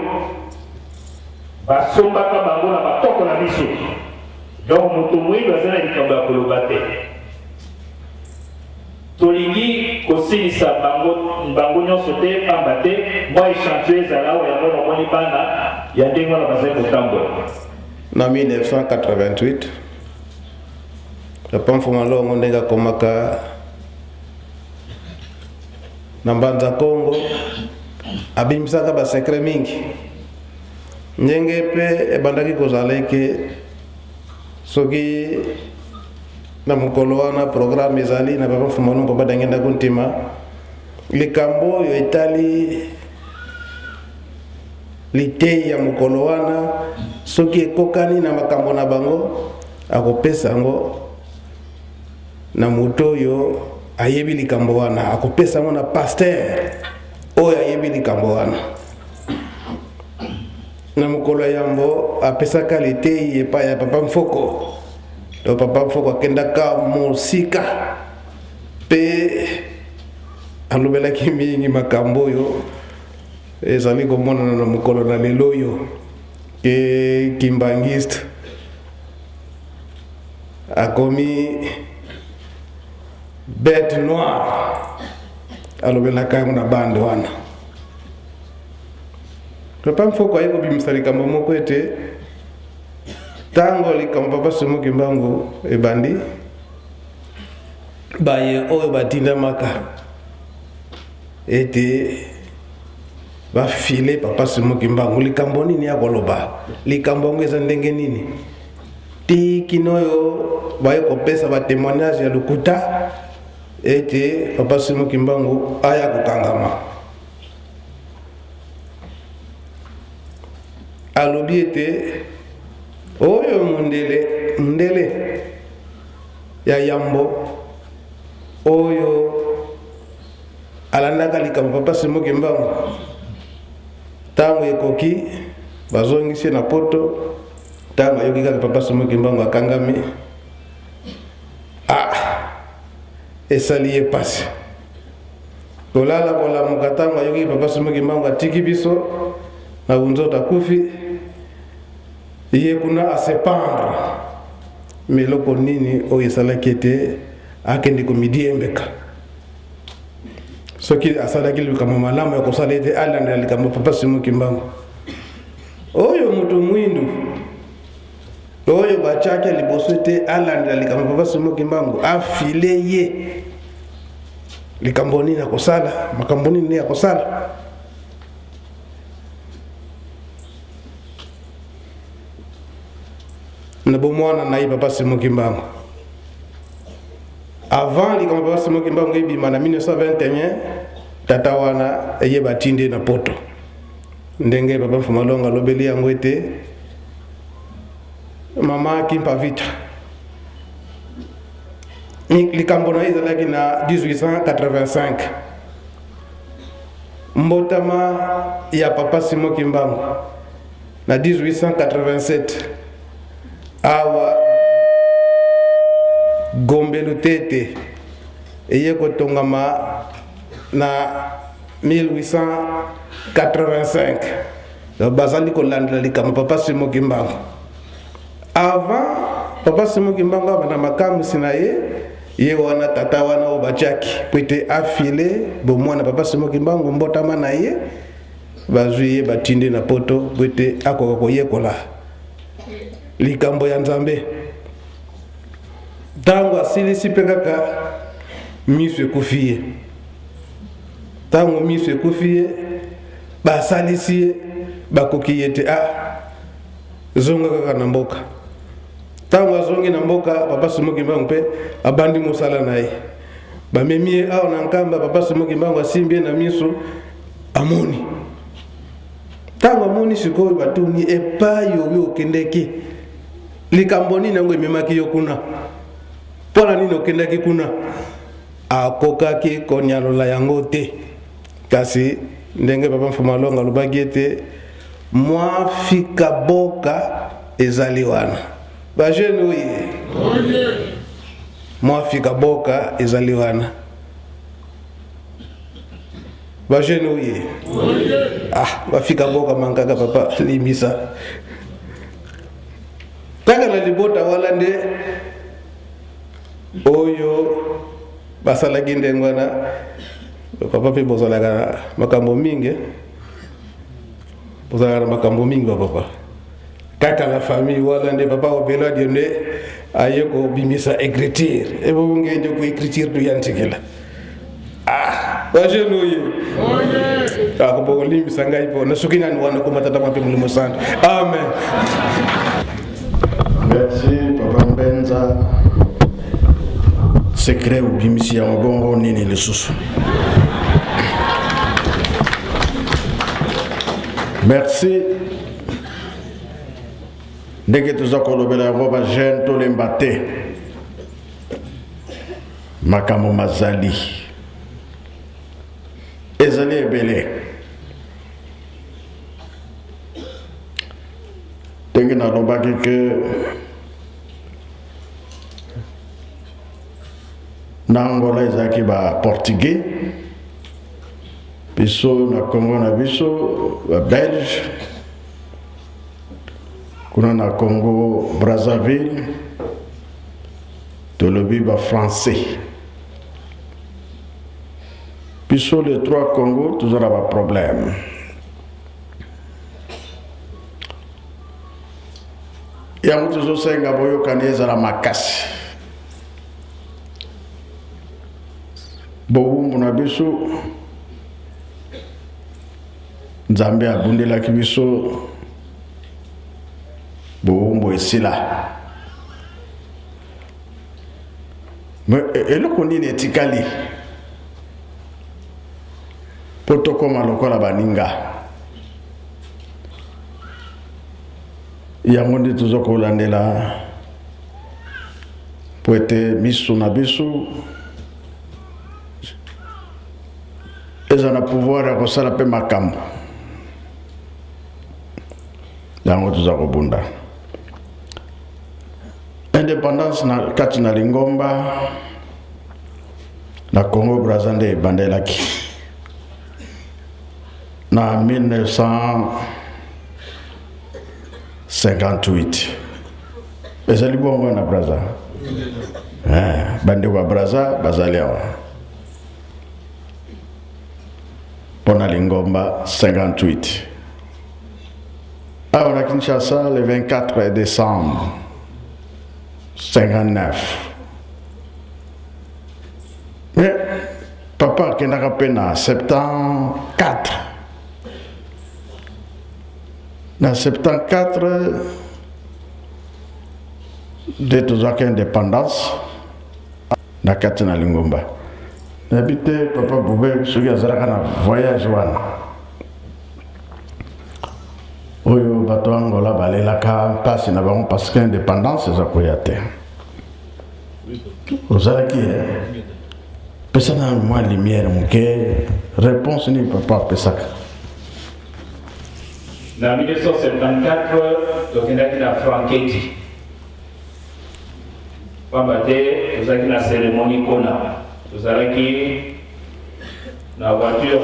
basombaka bango na bakoko na biso donc moto moyindo aza na likambo ya koloba te tolingi kosilisa bango nyonso te pamba te mwa échantillon ezala awa yango namoni bana ya ndenge wana bazali kotambola na 1988 papa mfuma longo ndenge akomaka na mbanza Congo abimisaka basekre mingi ndenge mpe ebandaki kozala eke soki na mokolo wana programme ezali na papa mfuma longo badangenda kuntima likambo oyo etali litei ya mokolo wana soki ekokani na makambo na bango akopesa yango na moto oyo ayebi likambo wana akopesa yango na pasteur oyo ayebi likambo wana na mokolo yambo apesaka litei epai ya papa mfoko to papa mfoko akendaka mosika pe alobelaki mingi makambo oyo ezali komonana na mokolo na lelo oyo ke kimbangiste akomi bête noire alobelaka yango na bande wana papa mfoko aye kobimisa likambo moko ete ntango likambo papa Semoki Mbangu ebandi baye oyo batindamaka ete bafile papa Semoki Mbangu likambo nini ya koloba likambo yango eza ndenge nini ti kino oyo baye kopesa batémoignage ya lokuta ete papa Semoki Mbangu aya kokangama alobi ete oyo mundele ya yambo oyo alandaka likambo papa Semoki Mbangu tango ekoki bazongisi na poto tango ayoki kaka papa Semoki Mbangu akangami esali ye pasi kolala kolamuka tango ayoki papa Semoki Mbangu atiki biso na unzota kufi iye kuna asepandre meloko nini oyo esalaki ete akende komidi embeka soki asalaki likambo malamu ya kosala ete alandela likambo papa Semoki Mbangu oyo moto mwindu oyo bachake liboso te alandela likambo papa Simoki Mbangu afile ye likambo nini akosala makambo nini akosala. Na bomwana na papa Simoki Mbangu avant likambo papa Simoki Mbangu ebima na 1921 tata wana eye batinde na poto ndenge papa Mfumalonga lobeli yango ete mama kimpa vita likambo na ezalaki na 1885 mbotama ya papa Simoki Mbangu na 1887 awa Gombelu Tete eye kotongama na 1885 bazali kolandela likambo papa Simoki Mbangu. Avant papa Simoki Mbangu abana makamwisi na ye wana tata wana obachaki pwete afile bomwana papa Simoki Mbangu mbotama na ye bazwi ye batinde na poto pwete akoka koyekola likambo ya Nzambe. Tango asilisi pe kaka miso ekufie, tango miso ekufie basalisi bakoki yete zonga kaka na mboka. Tango azongi na mboka papa Simoki Mbangu pe abandi mosala na ye bamemie awa na nkamba papa Simoki Mbangu asimbie na miso amoni. Tango amoni sikoyo batuni epai oyo okendeki likambo nini nango ememaki yo kuna pona nini okendaki kuna akokaki konyalola yango te kasi ndenge papa Mfumalonga alobaki ete mwafika boka ezali wana bajene oye mwafika boka ezali wana bajene oye bafika boka mankaka papa limisa taka na libota wala nde oyo basalaki ndengwana papa pe bozalaka makambo mingi bozalaka makambo mingi papa kaka la famille wala nde papa obela dionde ayeko bimisa écriture ebo ngenjo ko écriture du yantikela bajeno ye ko bogo limbisa ngai po na sukina ni wana ko matata mape mulimo sana amen. Merci papa Mbenza. Secret ou bimisi ya mbongo nini lisusu. Merci. Ndenge tuzakolobela roba jeune to lembate. Makamo mazali. Ezali ebele. Ndenge na lobaki ke na Angola ezaki ba portugais biso na Congo na biso ba belge kuna na Congo Brazzaville tolobi ba français biso les trois Congo toujours ba problème ya mutu zo senga boyo kaneza la makasi bowumbu na biso Nzambe abundelaki biso bowumbu esila eloko nini etikali po tokoma lokola baninga yango nde tozokolandela po ete miso na biso eza na pouvoir ya kosala mpe makambo yango toza kobunda indépendance na kati na lingomba na Congo Brazza nde ebandelaki na 1958 ezali bongo na Brazza bande wa Brazza bazali awa pona lingomba 58 awa na Kinshasa le 24 décembre 59. Mais papa qui n'a pas na 74. Na 74 de tous à indépendance na katina lingomba. N'habite papa Boubé sugi azaraka na voyage wana. Oyo bato Angola balelaka mpasi na bango parce que indépendance eza koya te. Ozalaki pesa na mwa lumière moke réponse ni papa pesaka. En 1974, tokendaki na Franketi. Pambate, tozalaki na cérémonie kona. Tozalaki na voiture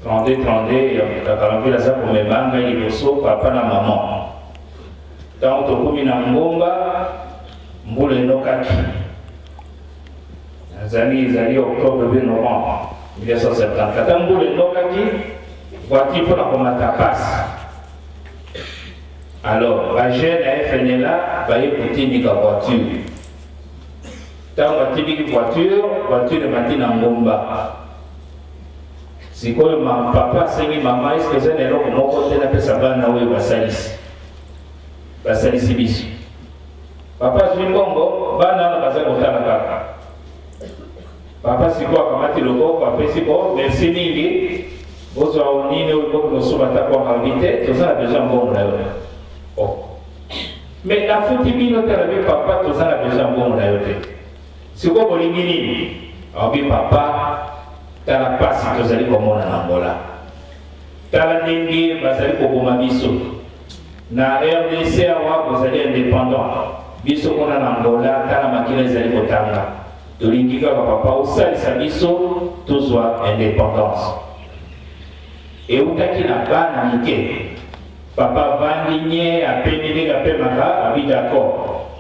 32 ya kalamvila za komemanga liboso papa na maman. Tant tokumi na ngomba mbula enokaki. Ezali octobre be novembre 1974. Tant mbula enokaki voiture pour la komata passe. Alors, la jeune a fait là, va écouter une voiture. Tant que tu dis voiture de matin en bomba. Si quoi ma papa, c'est que maman, est-ce que c'est un héros mon côté n'a pas sa banne à où Basalis bis. Papa, je suis bon, banana, parce que la carte. Papa, c'est quoi, comment tu le vois, papa, c'est quoi, merci, Nili. Vous avez une idée de ce que tout ça a besoin de bon oh. Mais la faute est bien papa, tout ça a besoin de bon c'est quoi pour les mini? Papa, tu as la passe, tu as comme on a Angola. Tu as la dengue, tu as pour Mabiso. Na RDC, vous allez indépendant. Biso qu'on a en Angola, tu as la maquille, vous allez au Tanga. Tu l'indiques à papa, où ça, les Biso, tout soit indépendance. Et où t'as qui n'a pas n'amiqué. Papa Vandigné a pénétré la paix maca, a dit d'accord.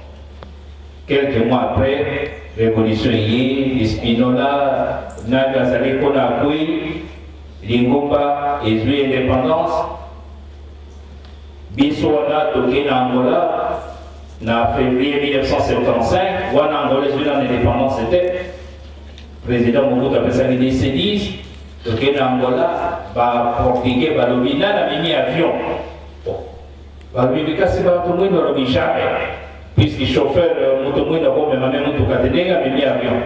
Quelques mois après, révolution y Spinola, Nagasale Konakui, Lingomba, et joué indépendance. Bissouana, Toké Angola, en février 1975, Wana Angola, joué en indépendance, c'était. Président Mobutu a fait ça, il décédé. Donc en Angola, les Portugais, les Lobina, ont mis avion. Les c'est pas tout le monde qui jamais. Puisque le chauffeur, motomouin d'abord, mais même tout caténé, a mis avion.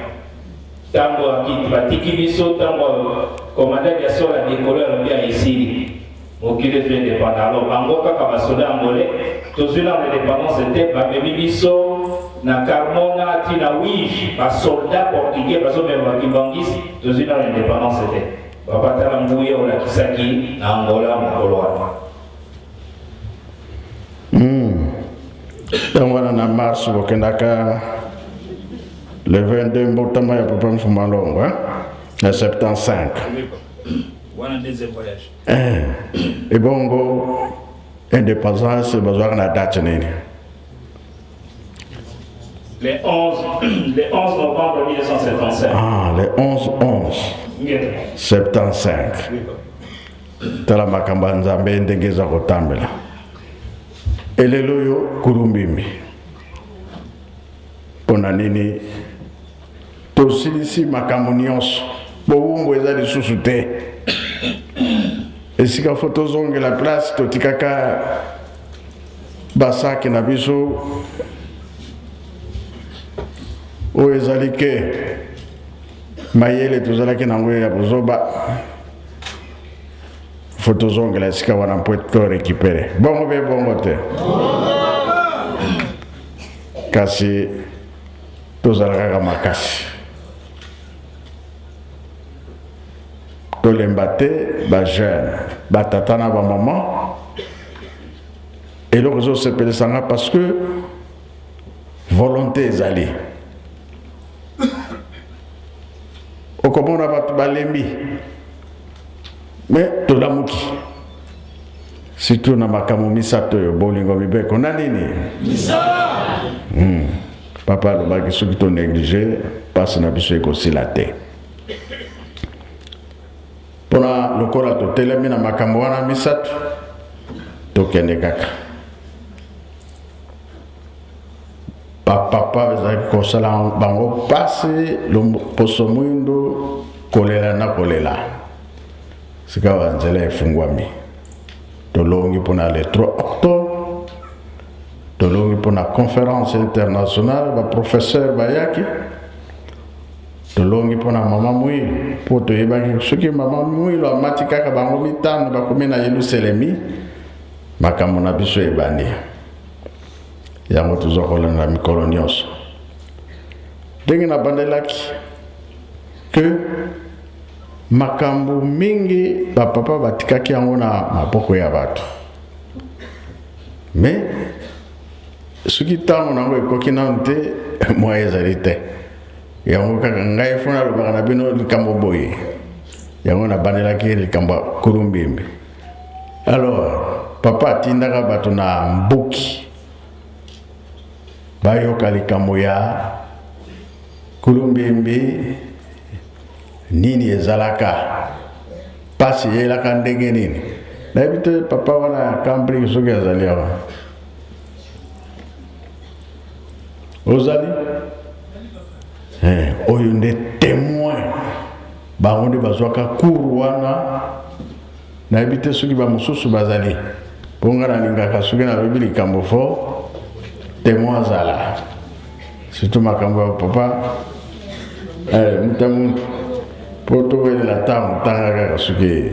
Tango qui va tikibiso, tango commandant de sur la décolleur bien ici. Mokile vient de pendant. Alors, Angola, comme soldat angolais, tout cela en indépendance c'était Babemibiso, na Carmona, Tina Ouij, les soldats portugais, parce que même Wakibangis, tout cela en indépendance c'était. Papa Talambuye ou la Kisaki, na Angola, Mokoloa. Donc, on a mars, le 22 Mbotama, il y a pas de Fumalong, le 75. Un deuxième voyage. Et bon, indépendance, c'est besoin de la date. Le 11 novembre 1975. Ah, le 11-11-75. Tala makamba nzambe ndengeza kotambela. Elelo yo kurumbimbi. Pona nini tosilisi makambo nyonso. Bowumbo eza lisusu te. Esika foto zonge la place totikaka basaki na biso o ezali ke mayele tozalaki nango ya bozoba foto zonge la esika wana mpo to récupérer bongo be bongo te kasi tozalaka kaka makasi tolemba te bajeune batata na bamama eloko ezosepelesanga parce que volonté ezali okomona bato balembi mais tolamuki surtout na makambo misato oyo bolingo mibeko na nini papa alobaki soki tonéglige mpasi na biso ekosila te mpona lokola totelemi na makambo wana misato tokende kaka papa za ko sala bango pasi lo poso muindo kolela na kolela sikawa nzele fungwami tolongi pona le 3 octobre tolongi pona conférence internationale ba professeur bayaki tolongi pona mama muilo poto yebaki soki mama muilo amati kaka bango mitano bakomi na Yerusalemi makambo na biso ebandi yango tuzokola na mikolo nyonso ndenge na bandelaki ke makambo mingi bapapa batikaki yango na maboko ya bato me soki ntango nango ekoki nano te mwa ezali te yango kaka ngai fona lobaka na bino likambo boye yango na bandelaki likambo ya kulumbimbi. Alors papa atindaka bato na mbuki bayoka likambo ya kulumbimbi nini ezalaka pasi yelaka ndenge nini nayebi te papa wana kambri soki azali awa ozali oyo nde témoin bango nde bazwaka kuru wana nayebi te soki bamosusu bazali mpo nga nalingaka soki nalobi likambo fo témoin azala surtout makambo ya papa mutamuntu po towelela ntango tanga kaka soki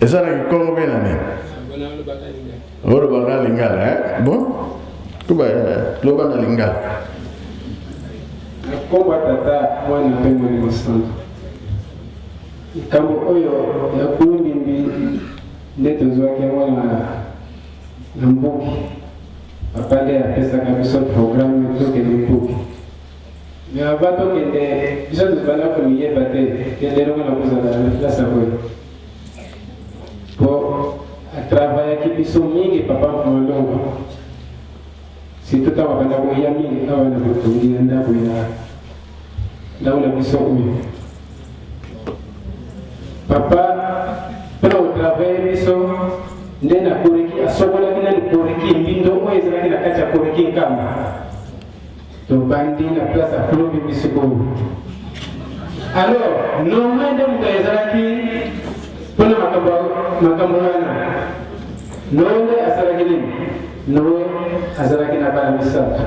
ezalaki kongo mpe na nini olobaka lingala bon kuba loba na lingala kombo tata mwana mpe mwani mosantu likambo oyo ya kulumbimbi nde tozwaki yango na mbuki papa nde apesaka biso programme tokende mbuki me ava tokende biso tozala komiyeba te kendelongo na kozala na place oyo po atravayaki biso mingi papa mfumandongo surtout ntango banda koya mingi awa na botongi na ndako na biso oyo papa mpona kotravaye biso nde na koreki asokolaki nani koreki mbindo oyo ezalaki na kati ya koreki nkamba tobandi na place ya kulombi biso oyo. Alors nonga nde moto ezalaki mpona makambo wana nonde asalaki nini noe azalaki na bana misato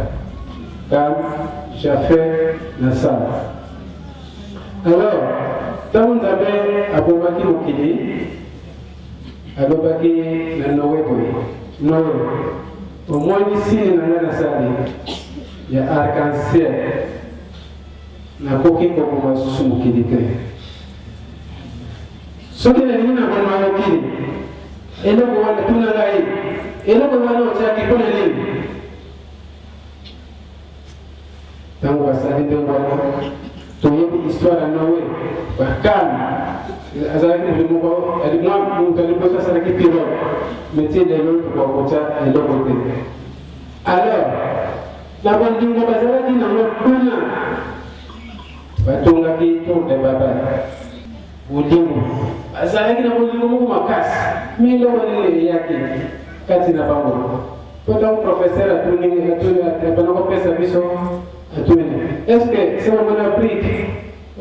kam Jafer na Sara. Alors ntango nzambe abomaki mokili alobaki na Noe boye Noe omoni sini na nga nasali ya arc-en-ciel nakoki koboma susu mokili te soki nalingi na boma mokili eloko wana tuna ngai eloko wana otyaki mpona nini ntango basali ndenge wana toyebi histoire ya Noe bakana azalaki moto moko moto aliposo asalaki pirogue metie lelo tokokotya eloko te. Alors na bandingo bazalaki nango kuna batongaki tour de babel bolingo bazalaki na bolingo moko makasi me eloko nini eyaki kati na bango po ntango professeur atuni kopesa biso atuni est-ce que c'est un prix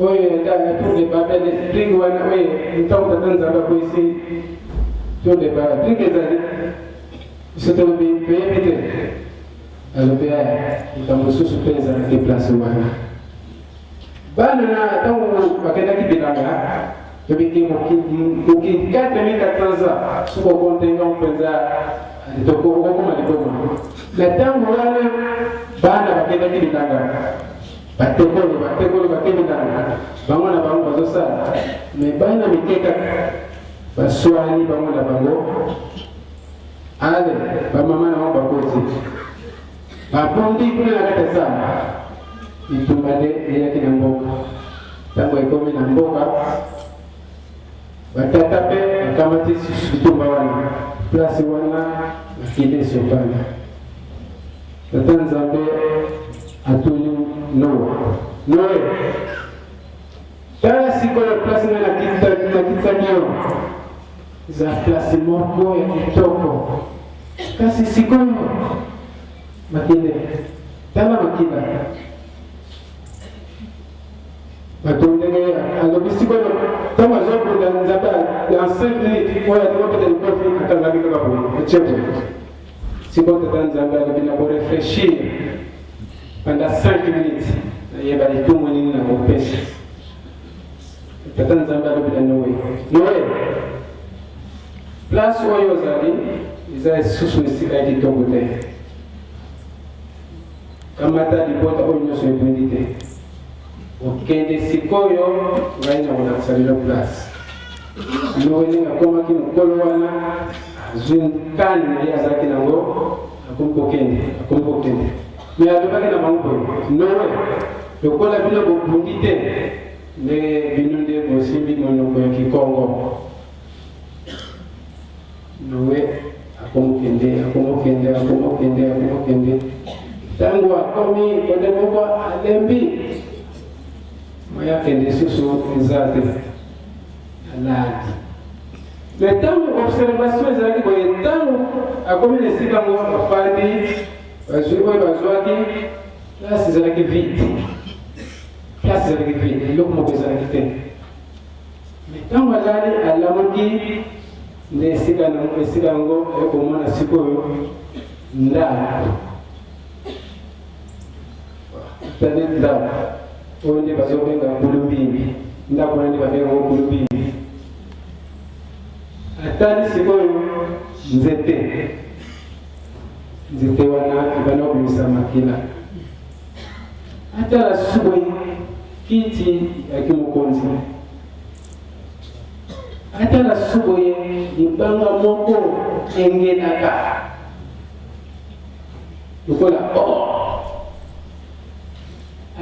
oyo enda tour de babel prix wana oyo ntango tata nzambe akoyisi tour de babel prix ezali biso toyebi te alobi likambo mosusu mpe ezalaki place wana bana na ntango bakendaki bilanga tobiki moki 4400 ans soki okontenga mpenza okokoma liboma na ntango wana bana bakendaki bilanga batekolo bakendilanga bango na bango bazosala me bana mike kaka baswani bango na bango ale bamama na bango bakoti babondi kuna na kati ya sala itumba nde eyaki na mboka ntango ekomi na mboka batata mpe bakamati itumba wana place wana bakende sopana tata nzambe atuni Noe tala sikoyo place nga nakitani yo za place moko ya kitoko kasi sikoyo makende tala makila batondenge alobisi kono tama zobo dans nzaba en 5 minutes wala tuko peut-être kofi atanga bika bapo etcheko siko dans nzaba alobina ko réfléchir pendant 5 minutes ye bali tumo nini na kopesa tata nzaba alobina nowe place oyo zali iza susu nisika kitoko te kamata libota oyo nyonso etondi te okende sikoyo ngai na konakisalelo place noweninga akomaki mokolo wana azwi nkani na ye azalaki nango akomi me alobaki na bango boye nowe lokola bino bobundi te nde bino nde bosimbi monoko ya kikongo nowe akomokende tangu akomi kode moko alembi moya kende susu ezate aladi me tangu observation ezalaki boye tangu akomi na esika ngo afandi bazwi oyo bazwaki place ezalaki vide eloko moko ezalaki te me tangu alali alamuki nde esika yango ekomona sikoyo ndako tade ndako oyo nde bazobenga kulumbimbi ndako wana nde babenga kulumbimbi atali sikoyo nzete wana ebana kobimisa makila atala suboyi kiti yaki mokonzi atala suboye libanga moko engenaka lokola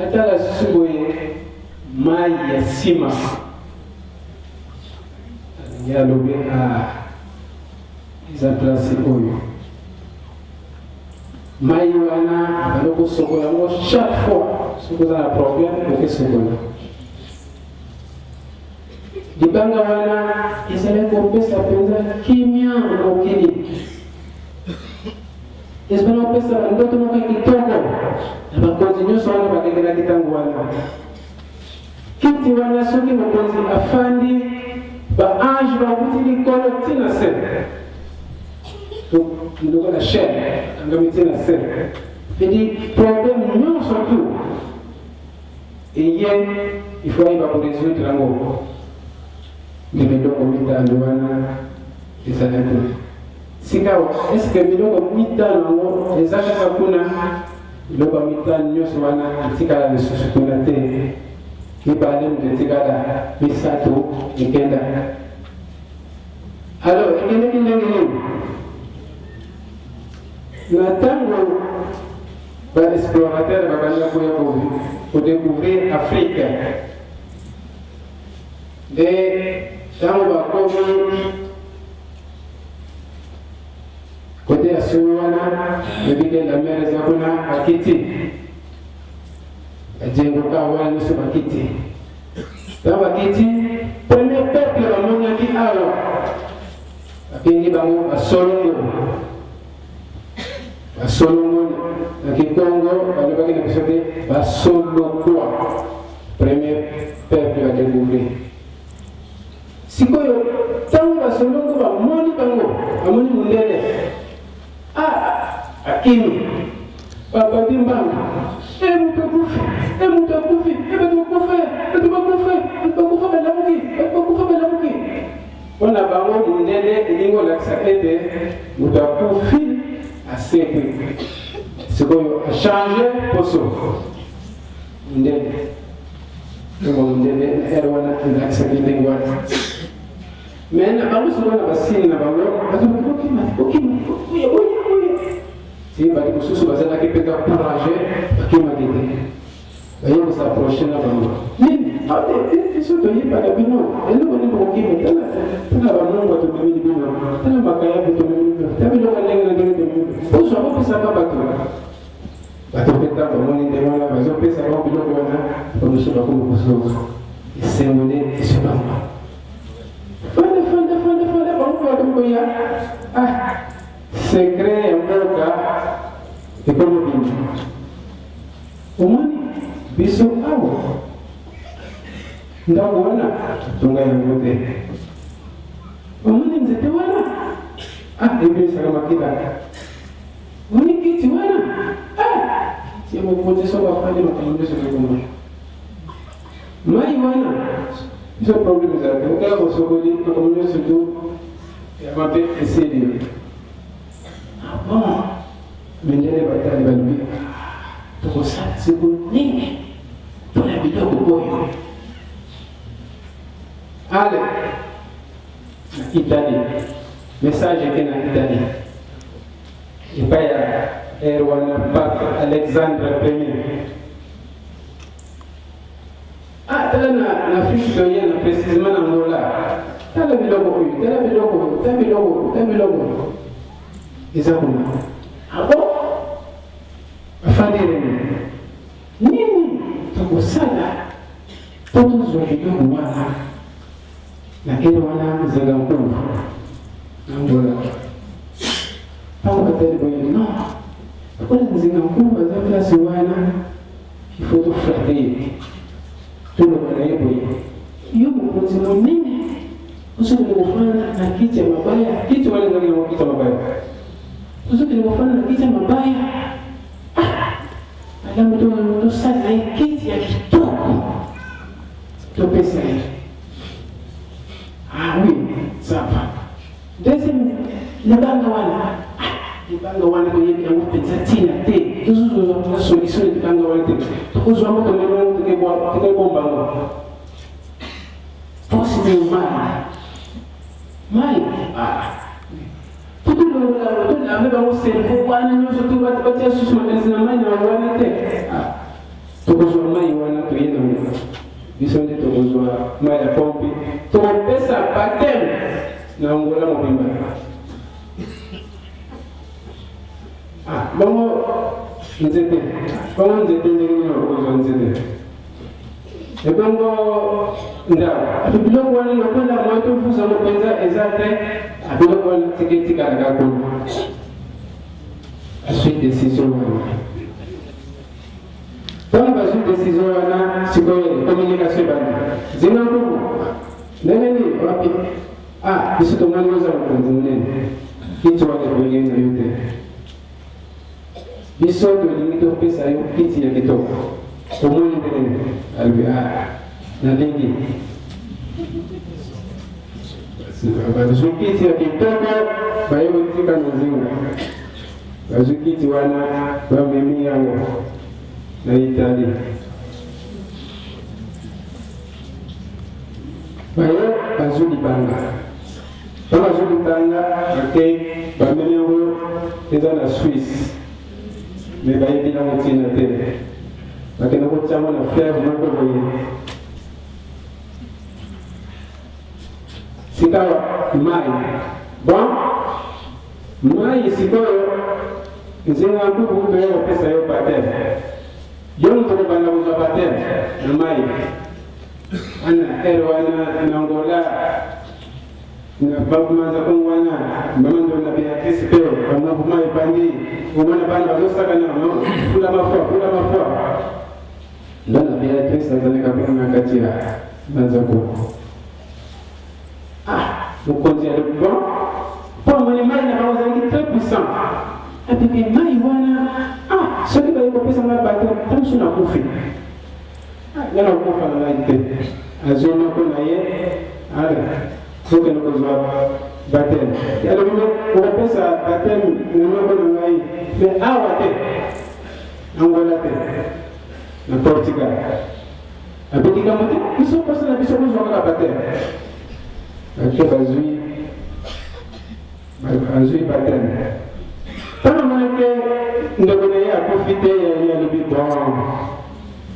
atala suboye mai ya nsima alingi alobi eza place oyo mai wana abandi kosokola yango chaque fois soki oza na problème okesokola libanga wana ezalaki kopesa mpenza kimia mokili ezalaki kopesa bandoto moko ya kitoko na bakonzi nyonso wana bakengelaki ntango wana kiti wana soki mokonzi afandi baange bakuti likolo ntina se ndoko na chaine angami ntina se edi problème nyonso tu eye ifo ayeba koresoudre yango ni miloko mitano wana ezalaki sikawa eske miloko mitano yango eza kaka kuna miloko mitano nyonso wana etikala lisusu kuna te mibale moto etikala misato ekenda alors ekendeki ndenge nini na ntango baexplorateur babanda koya kodécouvrir Afrique nde ntango bakomi kote ya solo wana ebike la mer eza kuna akiti ajengoka wana nyonso bakiti ntango bakiti premier peuple bamonaki awa babengi bango basolongo na kikongo balobaki na biso te basolokwa premier peuple badécouvrir sikoyo ntango basolongo bamoni bango bamoni mundele akimi babadi mbanga mutu akufi batubakufa balamuki mpona bango mundele elingi olakisa ete mutu akufi asekwi sikoyo achange poso mundele ntongo mundele na ere wana elakisaki ndenge wana mais na bango sikoyo na basini na bango okima ti bati mosusu bazalaki mpenza courage bakimaki te baye kosaproche na bango nini so toyebaka bino eloko nini bokokima tala bamongo tomemini bino tala makayabi tomemini bino ta biloko ndenge na ndenge tomemini bino ozwa bopesaka bato mpe ntango bamoni ndenge wana bazopesa bango biloko wana bamosusu bakomi kososo esengo nde eso bango fanda bango bakomi koya secret ya mboka ekomi bino umani biso awo ndabona tunga yangote umani nzete wana hivi kama kila mwenye kiti wana ya mwokote soba fanya makamudisho kwa kumana mai wana hizo problemu zake ukaya kusogoli makamudisho tu ya mape esedi mendele batali balubia tukosana siku nini tuna bidogo boyo ale na Italie message kena Italie ipaya Erwan Pape Alexandre Premier tala na fiche yena précisément na Angola tala bidogo izakuna hapo afadhali nini tukosana tuzo kidogo wana na ile wana zaga mkuu Angola au batali boyo no kwa nzinga mkuu za klasi wana ifoto frate tuno bana yebo hiyo mkono nini usije kufanya na kicha mabaya kitu wale ndio kicha mabaya usije kufanya na kicha mabaya alamu ndio sana kitu ya kitoko topesa hiyo oui sapa desi nabanga wana kwa yeye au pensatina te tuzo za solution nabanga wana te tuzo ambapo ndio tukebomba possible mai tudo la ameba uservo wana nyoso tu batia susu mapenzi na mai na wana te tuzo mai wana to yenda bisonde tuzo mai ya pompi to pesa patem na Angola mobimba bongo nzete ndenge no nzete ebongo nda biloko wana lokola moto fuza mopenza ezate biloko wana tiketi kala ko suite décision donc la suite décision wana sikoye communication bana zina ko nene wapi biso to mwana za mkonzene kitu wale kujenga yote biso to limito pesa yo kiti ya kitoko komoni ndene albia na lingi bazukiti ya kitoko bayo tika nzinga bazukiti wana bamemi yango na Italia bayo bazuli banga ake bamemi yango eza na Suisse mais bayebi nango tina te bakena kotiango na fleuve moko boye sikawa mai bon mai sikoyo nzinga nkubu beyo pesa yo pater yo mtoko banda kuza pater na mai ana erwana na Angola na babu manza kongwana mamando na Beatrice peo kama kuma ipandi umana banda bazosaka na kula mafua ndana Beatrice azaleka kuna kati ya manza ko mukonzi ya bon pour mwenye mai na bawaza ki très puissant apipi mai wana soki ba yiko pesa mai bato tansu na kufi yana kufa na laite azona ko na ye ala soki no kozwa batem yalo bino ko pesa batem no ko na ngai mais awate Angola te na Portugal abiki kama te biso pesa na biso kozwa ka batem ake bazui batem tana manake ndogone ya profite ya lubi bon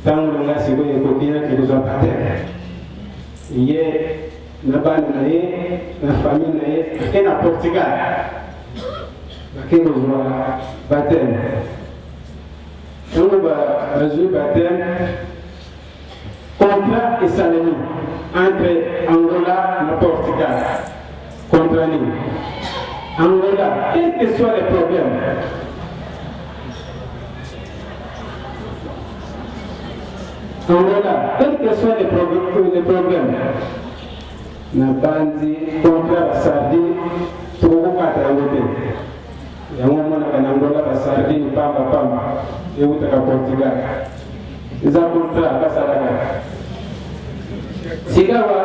tangu nga sigo ye kokina kikozwa batem ye na bana na ye na famille na ye ake na Portugal ake kozwa batem tangu bazui batem contrat esalemi entre Angola et Portugal. Contre nous. Angola, quels que soient les problèmes, Angola, quel que soit les problèmes, na banzi contre la sardine, tout le monde a trouvé. Il y a un moment où Angola, la sardine, pamba, et où tu as Portugal. Ils ont contre la Casaraga. Sigawa,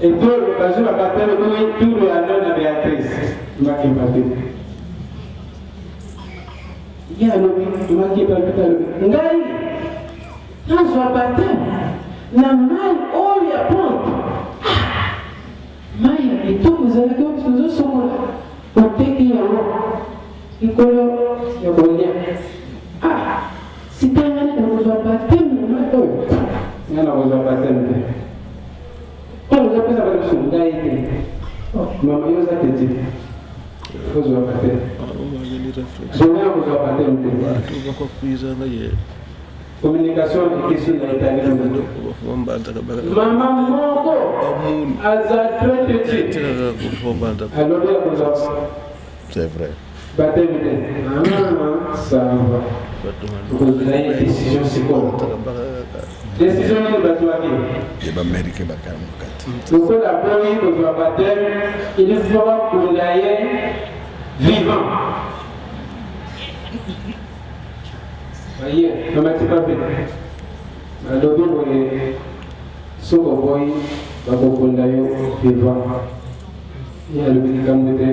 et tout le cas, la bataille, tout le année de Béatrice, Maki Papi. Il y a un Maki Papi. Ngai, quand je vais battre, na mai olha ponto. Mai e tu usa que eu preciso socorrer. O que que eu e quando eu vou olhar. Se tem nada que eu vou bater, não é doido. Não vou bater não. Quando eu penso para o sul, daí mamãe usa que te. Vou bater. Não vou bater não. Communication et question de l'Italie. Maman Mongo, Aza très petit. Alors, c'est vrai. Ça va. Vous avez une décision, c'est quoi? Décision de Batouaki. Il va mériter Bakar. Donc, la première que vous avez il faut que vous l'ayez vivant. Voyez, le matin pas fait. Alors, vous voyez, ce que vous voyez, vous l'ayez vivant. Il y a le médicament de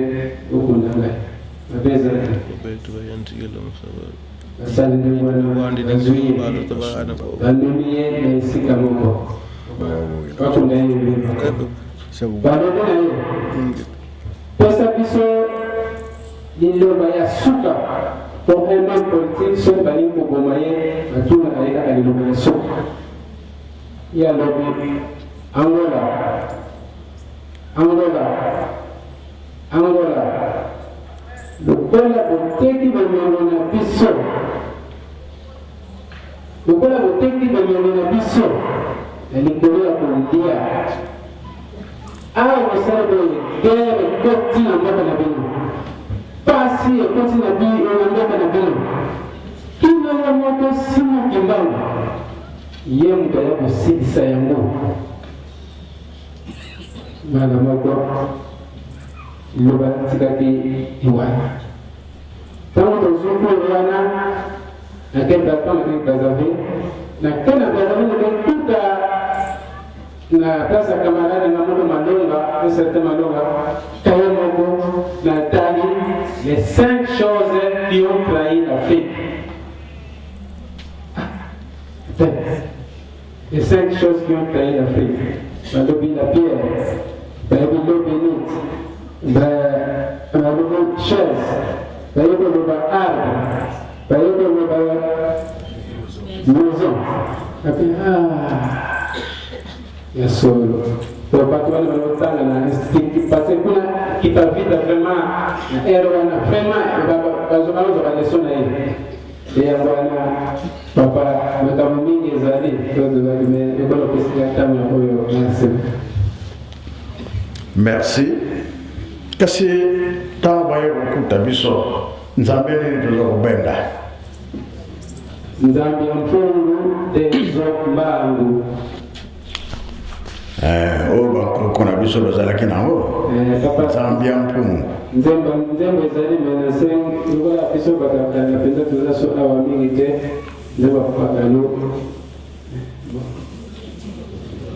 vous l'ayez. La baisse. La salle de la zuie, la lumière et si calmo. Quand on est vivant. Pesa biso liloba ya suka pour un homme politique so bali ko gomaye atuna aika liloba ya suka ya lobi Angola lokola boteki bamelo na biso na likolo ya kolia awa mosala boye guerre ekoti na mboka na bino pasi ekoti na mboka na bino kinongo moko nsima kimbangu ye moto aya kosilisa yango mbala moko liloba tikaki ewana ntango tozuku wana nakel baton nakei Brazzaville nakei na Brazzaville nakekuta na place ya camarade na moto Malonga, un certain Malonga, Kayamoko, Nathalie, les 5 choses qui ont trahi l'Afrique. Les 5 choses qui ont trahi l'Afrique. Malobi la pierre, l'eau bénite, la chaise, le arbre, le maison. Ya solo. Kwa watu wale wanaotanga na parce que qui t'invite vraiment na ero na vraiment bazo balesona hivi. Ya bwana papa mtamu mingi zali todo zali me ekolo pesa tamu na huyo merci. Merci. Kasi tabaye kukuta biso nzambe ni tozobenga. Nzambe mfungu tezombangu. Kuna biso bazalaki nango Zambia mpungu nzembo ezali menase lokola biso bakakana mpenza toza so awa mingi te nde bapakalo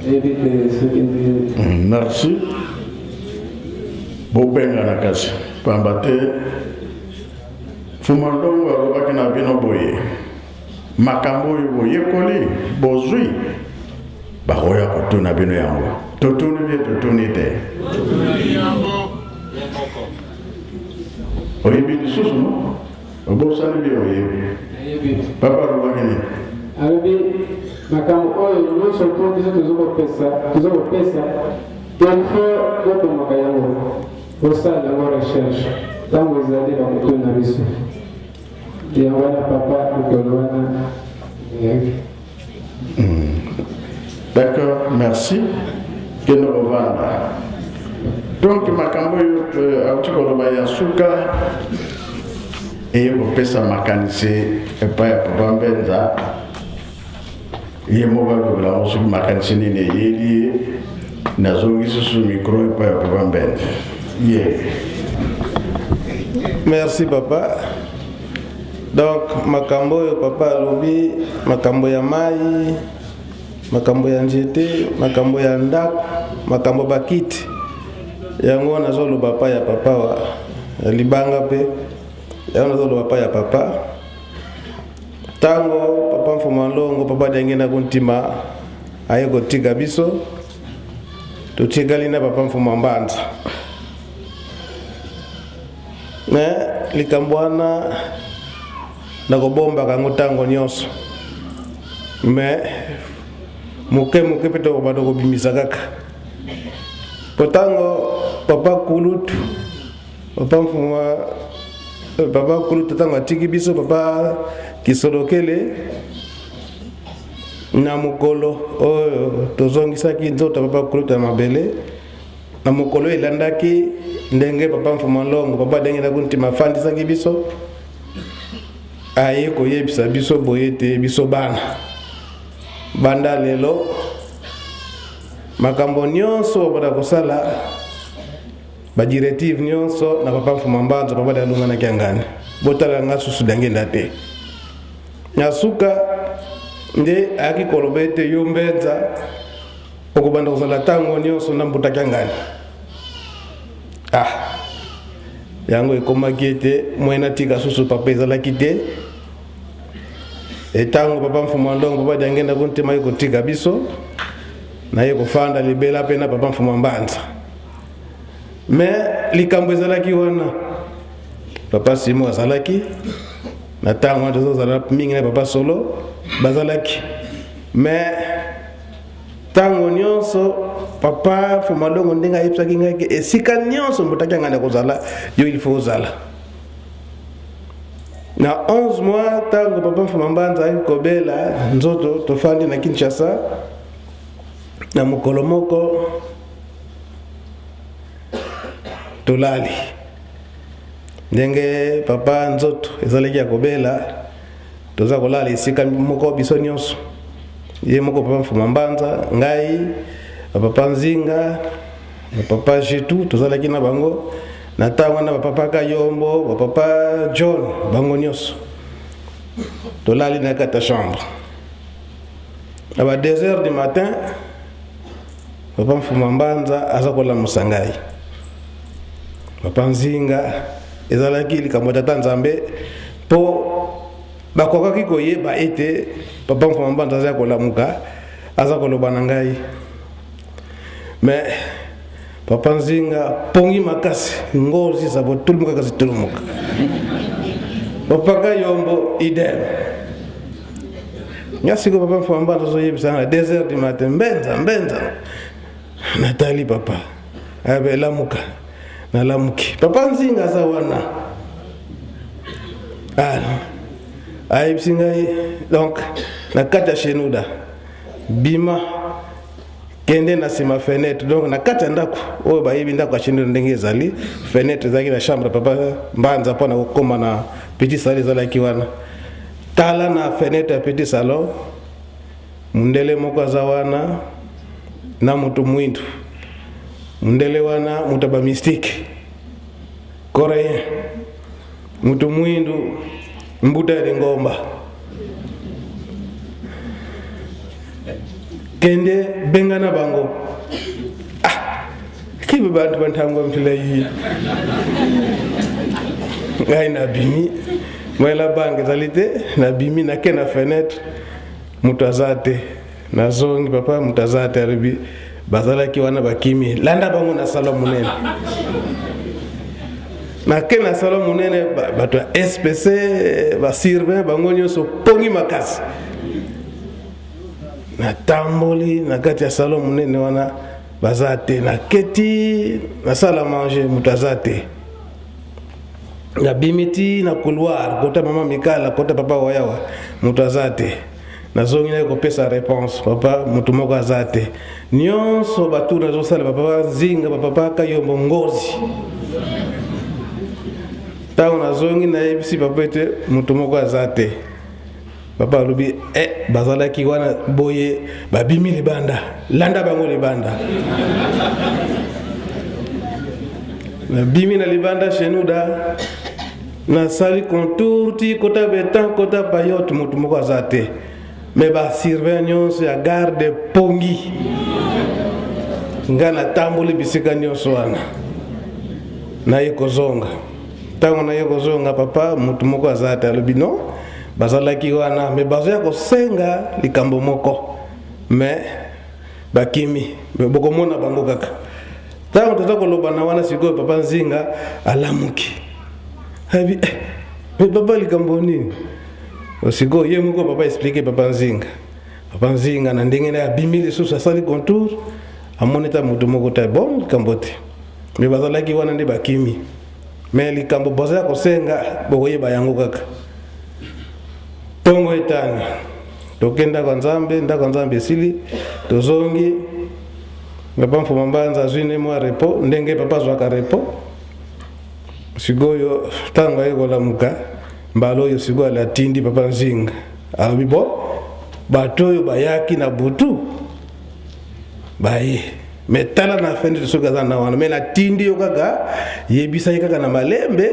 evite soki merci bobengana kasi pamba te fuma ndongo alobaki na bino boye makambo oyo boyekoli bozwi bakoya kotuna bino yango totuni te oyebi lisusu no obosani bi oyebi papa alobaki nini alobi makambo oyo nyonso to biso tozokopesa ilfo botomaka yango osala yango recherche ntango ezali bakotuna biso yango wana papa mikolo wana D'accord, merci. Que nous revendons. Donc, makambo yote autikoloba ya suka et kopesa makanisi epa ya papa mbenza ye moga lo la musu makansini ne yeli na zongi susu micro pa papa ben ye. Merci papa. Donc makambo yo papa lobi makambo ya mai, makambo ya njete, makambo ya ndako, makambo bakiti yango nazolo papa ya papa wa libanga pe yango nazolo papa ya papa tango papa mfuma longo papa denge na kuntima ayeko tiga biso tuchigali na papa mfuma mbanza likambwana na kobomba kango tango nyonso me muke peto bado kobimisa kaka potango papa kulutu papa mfuma papa kulutu tango atiki biso papa kisolokele na mukolo oyo tozongisaki nzoto papa kulutu ya mabele na mukolo elandaki ndenge papa mfuma longo papa denge na kuntima fandisaki biso aye koyebisa biso boyete biso bana banda lelo makambo nyonso bada kosala ba directive nyonso na papa mfuma mbanza papa dalunga na kiangani botala nga susu dange ndate nyasuka nde aki kolobete yombenza okubanda kosala tango nyonso na mbuta kiangani yango ekomaki ete mwena tika susu papa ezalaki te etango papa mfuma ndongo papa dangenda kuntema yeko tika biso na yeko fanda libela pena papa mfuma mbanza me likambo ezalaki wana papa Simo azalaki na tango azozala mingi na papa Solo bazalaki me tango nyonso papa mfuma ndongo ndenga yepsaki ngaki esika nyonso mbutaki ngana kozala yo il faut ozala na 11 mois tango papa mfuma mbanza akikobela nzoto tofandi na Kinshasa na mukolo moko tolali ndenge papa nzoto ezalaki ya kobela toza kolala esika moko biso nyonso ye moko papa mfuma mbanza ngai papa Nzinga papa Jetu tozalaki na bango na tango na papa Kayombo papa John bango nyonso tolali na kata chambre à 2h du matin papa mfuma mbanza azakola musangai papa Nzinga ezalaki likambo tata Nzambe po bakokaki koyeba ete papa mfuma mbanza azakola muka azakoloba na ngai mais papa Nzinga pongi makasi ngozi sabo tulumuka kasi tulumuka papa Kayombo idem nyasiko papa mfuma mbanza zoyebisa na 2h du matin mbenza Natali papa abe lamuka na lamuki papa Nzinga za wana aibsingai donc na kata shenuda bima kende na sima fenêtre donc na kata ndako oyo bayibi ndako shenuda ndenge ezali fenêtre zaki na chambre papa Mbanza pona kokoma na petit salon zalaki wana tala na fenêtre ya petit salon mundele moko za wana na mutu mwindu mundele wana mutaba mystique coréen mutu mwindu mbuta ya ngomba kende bengana bango kibe bantu bantango mfilayi ngai na bimi mwela bange zalite na bimi na kena fenêtre mutazate na zongi papa mutazate aribi bazalaki wana bakimi landa bango na salon munene na kena salon munene bato SPC ba sirve bango nyonso pongi makasi na tamboli na kati ya salon munene wana bazate na keti na sala manger mutazate na bimiti na couloir kota mama Mikala kota papa Wayawa mutazate na zongi na kopesa réponse papa mutu moko azate nyonso batu na zosala papa Nzinga papa Kayombo ngozi tawo na zongi na ebisi papa ete mutu moko azate papa alobi bazalaki wana boye babimi libanda landa bango libanda bimi na libanda shenuda na sali contour ti kota betan kota payot mutu moko azate me ba surveillance ya garde pongi ngana tambuli bisika nyonso wana na yekozonga tango na yekozonga papa mutu moko azate alobi no bazalaki wana me bazoya kosenga likambo moko me bakimi me bokomona bango kaka tango toza koloba na wana sikoyo papa Nzinga alamuki habi me papa likambo nini osikoyo ye moko papa explique papa Nzinga na ndenge na bimili susa sali contour amoneta mutu moko ta bon likambo te me bazalaki wana nde bakimi me likambo bazoya kosenga bokoyeba yango kaka tongo etani tokenda kwa nzambe esili tozongi papa Mfuma Mbanza azwine mwa repo ndenge papa zwaka repo sikoyo tango ayekolamuka mbala oyo sikoyo alatindi papa Nzinga alobi bo bato oyo bayaki na butu baye metala na fendi soki aza na wana me natindi yo kaka yebisaki kaka na malembe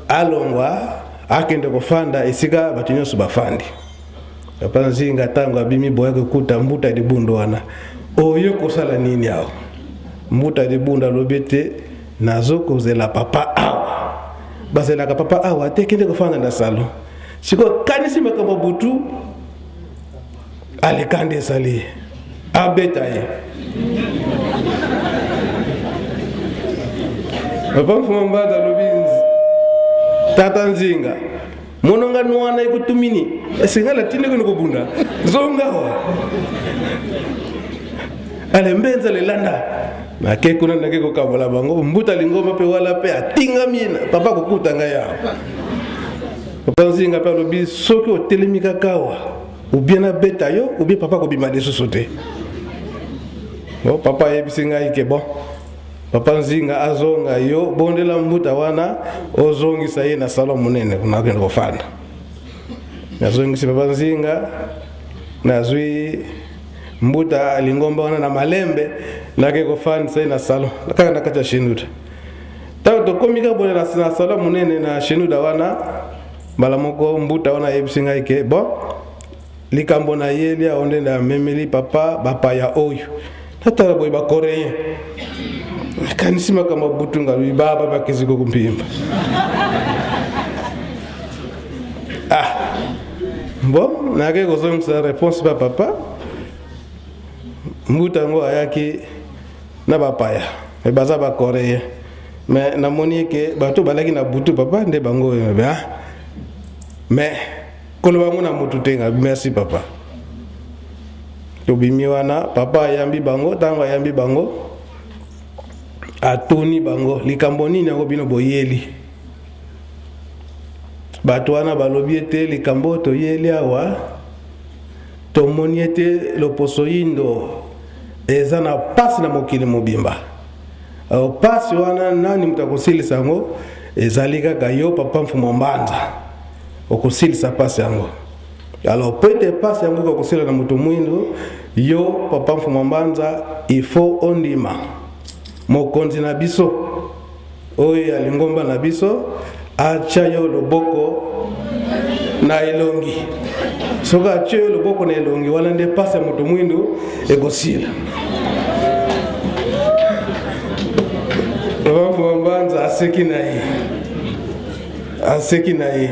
alongwa akende kofanda esika bato nyonso bafandi papa Nzinga tango abimi boya kokuta mbuta libundo wana oyo kosala nini awo mbuta libundo alobi te nazokozela papa awa bazelaka papa awa te kende kofanda na salon siko kanisi makambo butu alekande esali abeta ye papa Mfuma Mbanza alobi tata Nzinga mononga nwana ikutumini esingala tinde kuno kubunda zonga wa ale mbenza lelanda na ke kuna ndake ko kabola bango mbuta lingoma pe wala pe atinga mina papa kokutanga ya papa Nzinga pe lobi soki otelemika kawa ubiena beta yo ubi papa ko bima desusu te bo papa yebisinga ike bon papa Nzinga azonga yo bondela mbuta wana ozongisa ye na salon munene kuna kendo kofanda nazongisi papa Nzinga nazwi mbuta lingomba wana na malembe nake kofanda sai na salon nakaka nakacha shenuda tawo to komika bone na salon munene na shenuda wana bala moko mbuta wana yebisinga ike bon likambo na yeli aonde na memeli papa bapaya oyo tatala boy ba koreyen kanisi makamba butunga baba bakiziko kumpimba bon nake kozongisa réponse ba papa mbuta ngo ayaki na bapaya me baza ba koreyen me namoni ke bato balaki na butu papa nde bango me koloba ngona mutu tenga merci papa tobimi wana papa ayambi bango tango ayambi bango atuni bango likambo nini yango bino boyeli bato wana balobi ete likambo toyeli awa tomoni ete loposo yindo eza na pasi na mokili mobimba pasi wana nani mutu akosilisa yango ezali kaka yo papa Mfuma Mbanza okosilisa pasi yango alors peut-être pasi yango okosila na mutu mwindo yo papa Mfuma Mbanza il faut ondima mokonzi na biso oyo alingomba na biso acha yo loboko na elongi soka acha yo loboko na elongi wana nde pasi ya mutu mwindo ekosila papa Mfuma Mbanza aseki na ye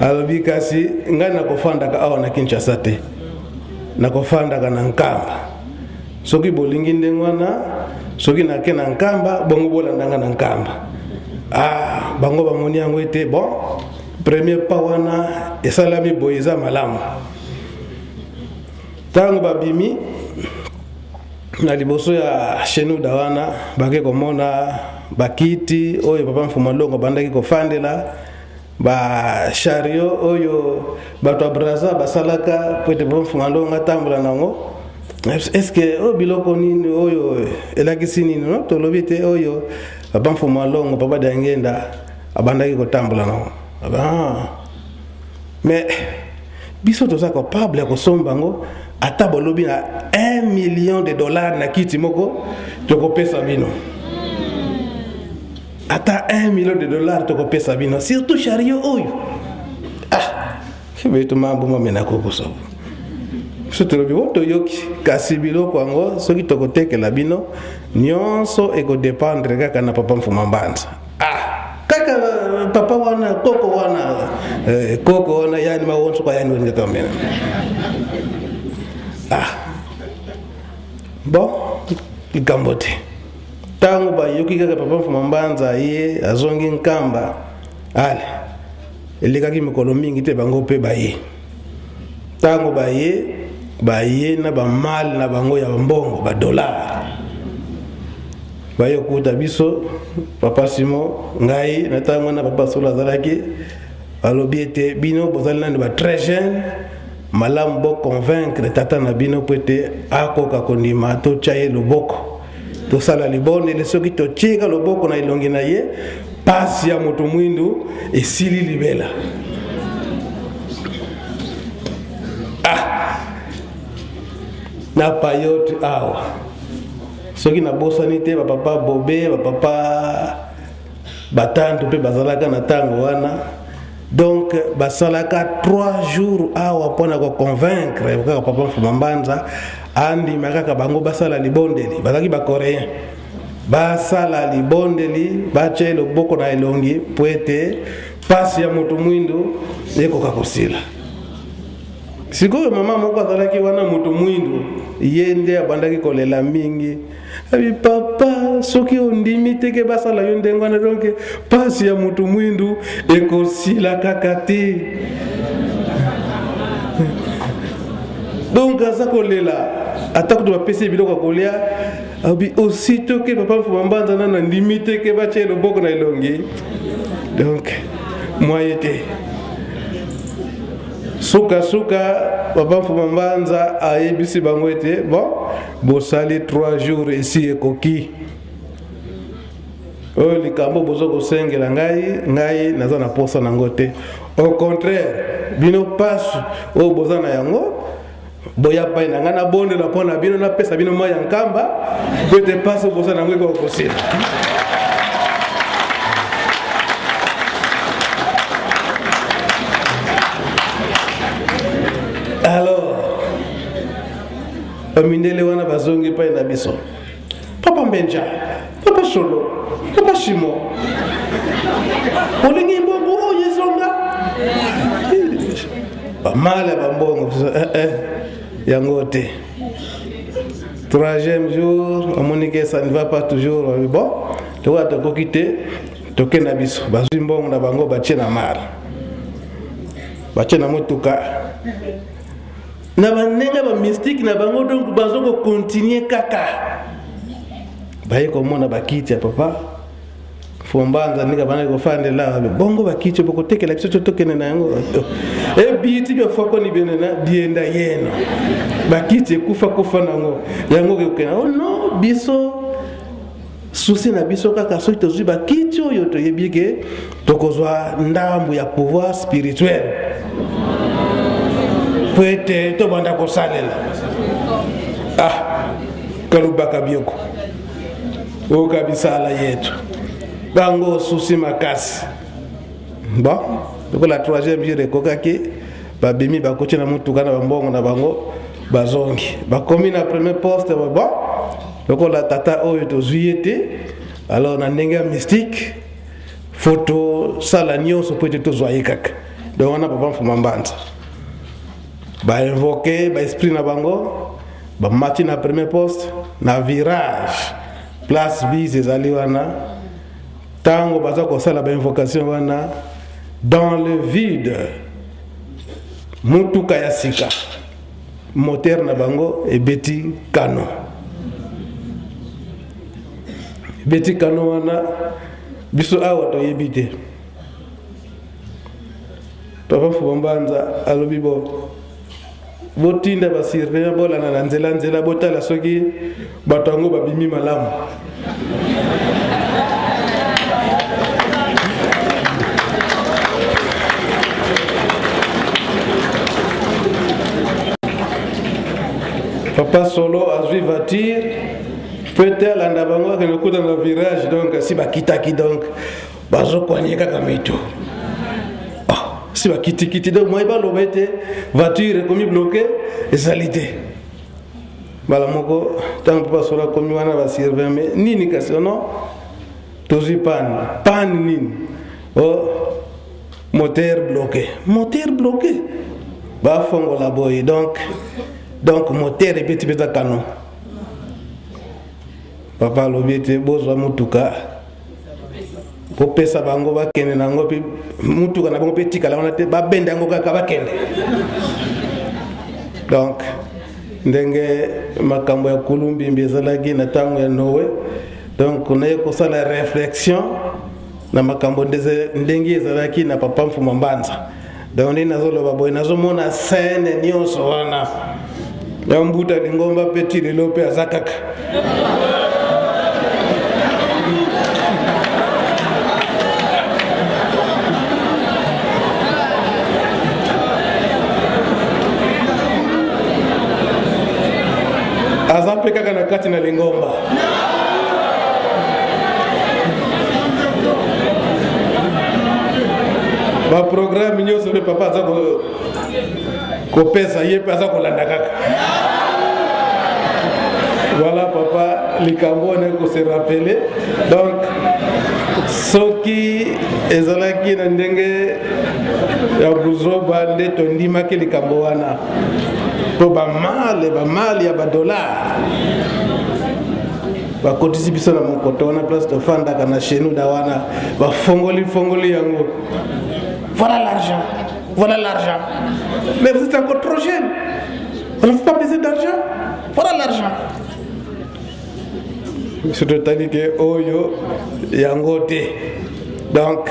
alobi kasi ngai nakofandaka awa na Kinshasa te nakofandaka na Nkamba soki bolingi ndenge wana soki nake na Nkamba bongo bolandanga na Nkamba bango bamoni yango ete bon premier pas wana esalami boye eza malamu tango babimi na liboso ya shenuda wana bake komona bakiti oyo papa Mfuma Longo bandaki kofandela ba chariot oyo bato abraza basalaka pwete papa Mfuma Longo tambula nango est-ce que o biloko nini oyo elakisi nini no tolobi te oyo papa Mfuma Longo papa Dangenda abandaki kotambula nango mais biso toza capable ya kosomba ngo ata bolobi na $1 million na kiti moko tokopesa bino ata $1 million tokopesa bino surtout chariot oyo beto mambo mamena kokoso sotolobi otoyoki kasi biloko yango soki tokotekela bino nyonso ekodependre kaka na papa Mfuma Mbanza kaka papa wana koko wana yani mawonso kwa yani wenge kamena bon ikambote tango bayoki kaka papa Mfuma Mbanza ye azongi nkamba ale elekaki mikolo mingi te bango pe baye tango baye na bamal na bango ya mbongo ba dollar bayo kuta biso papa Simo ngai na tango na papa Sola zalaki alobi ete bino bozali nani ba très jeune malamu bo convaincre tata na bino pete akoka kondima to chaye loboko to sala libone le soki to chika loboko na ilongi na ye pasi ya moto mwindu esili libela na payote awa soki na bosani te bapapa bobe bapapa batantu pe bazalaka na tango wana donc basalaka 3 jours awa pona ko convaincre kaka papa Mfuma Mbanza andi makaka bango basala libondeli bazaki ba coréen basala libondeli bache loboko na elongi poete pasi ya moto mwindu ekoka kosila sikoyo mama moko azalaki wana moto mwindu yende abandaki kolela mingi abi papa soki ondimi teke basala yo ndenge wana donc pasi ya moto mwindu ekosila kaka te donc aza kolela atako to bapesi biloko kolia abi aussitôt que papa Mfuma Mbanza na ndimi teke bache loboko na elongi donc moyete suka papa Mfuma Mbanza ayebisi bango ete bon bosali 3 jours ici ekoki oyo likambo bozo kosengela ngai naza na posa nango te au contraire bino pasu oyo boza na yango boya pai na ngana bonde na pona bino na pesa bino moya nkamba bote paso boza nango ekokosila bamindele wana bazongi pai na biso papa Mbenja papa Solo papa Shimo olingi mbongo oyo ezonga bamala bambongo yango te 3e jour omoni que ça ne va pas toujours bon toka tokoki te tokenda biso bazwi mbongo na bango batie na mara batie na motuka na banenga ba mystique na bango donc bazoko continuer kaka baye komona bakiti ya papa Mfuma Mbanza nika bana ko fandela bongo bakiti boko tekela biso tokene na yango e biti byo foko ni benena dienda yeno bakiti kufa nango yango ke oh no biso susi na biso kaka soki tozwi bakiti oyo toyebike tokozwa ndambu ya pouvoir spirituel poete to banda ko salela kalubaka bioko o kabisala yetu bango susi makasi bon donc la 3e jour ekokaki babimi bakoche na mutuka na bambongo na bango bazongi bakomi na premier poste bon donc la tata oyo tozwi ete alors na ndenge mystique photo sala nyonso poete tozwa yekaka donc wana papa Mfuma Mbanza ba invoquer ba esprit na bango ba mati na premier poste na virage place bise ezali wana tango baza kosala ba invocation wana dans le vide mutuka ya sika moteur na bango ebeti kano wana biso awa toyebi te papa Mfuma Mbanza alobi botinda basurveillant bolana na nzela botala soki bato yango babimi malamu papa solo azwi voiture peut-être landa bango ke nokuta na virage donc si bakitaki donc bazokwanye kaka mito si bakiti donc moi baloba ete voiture ekomi bloqué ezali te bala moko ntango papa solo akomi wana basurveillant mais nini kasi non tozwi panne nini moteur bloqué bafongola boye donc moteur ebeti beta kano papa alobi ete bozwa mutuka kopesa bango bakende nango mpe mutuka na bango mpe tikala wana te babende yango kaka bakende donc ndenge makambo ya kulumbimbi ezalaki na ntango ya Noe donc naye kosala réflexion na makambo ndenge ezalaki na papa Mfuma Mbanza donc ndenge nazoloba boye nazomona scène nyonso wana ya mbuta lingomba peti lelo mpe aza kaka aza mpe kaka na kati na lingomba baprogramme nyonso mpe papa aza kopesa ye mpe aza kolanda kaka voilà papa likambo wana ekose rappele donc soki ezalaki na ndenge ya buzoba nde tondimaki likambo wana po bamali ya badolar bakotisi biso na mokoto wana place tofandaka na chenu da wana bafongoli yango voilà l'argent mais vous êtes encore trop jeune on ne peut pas baisser d'argent voilà l'argent surtout tandis que oyo yango te donc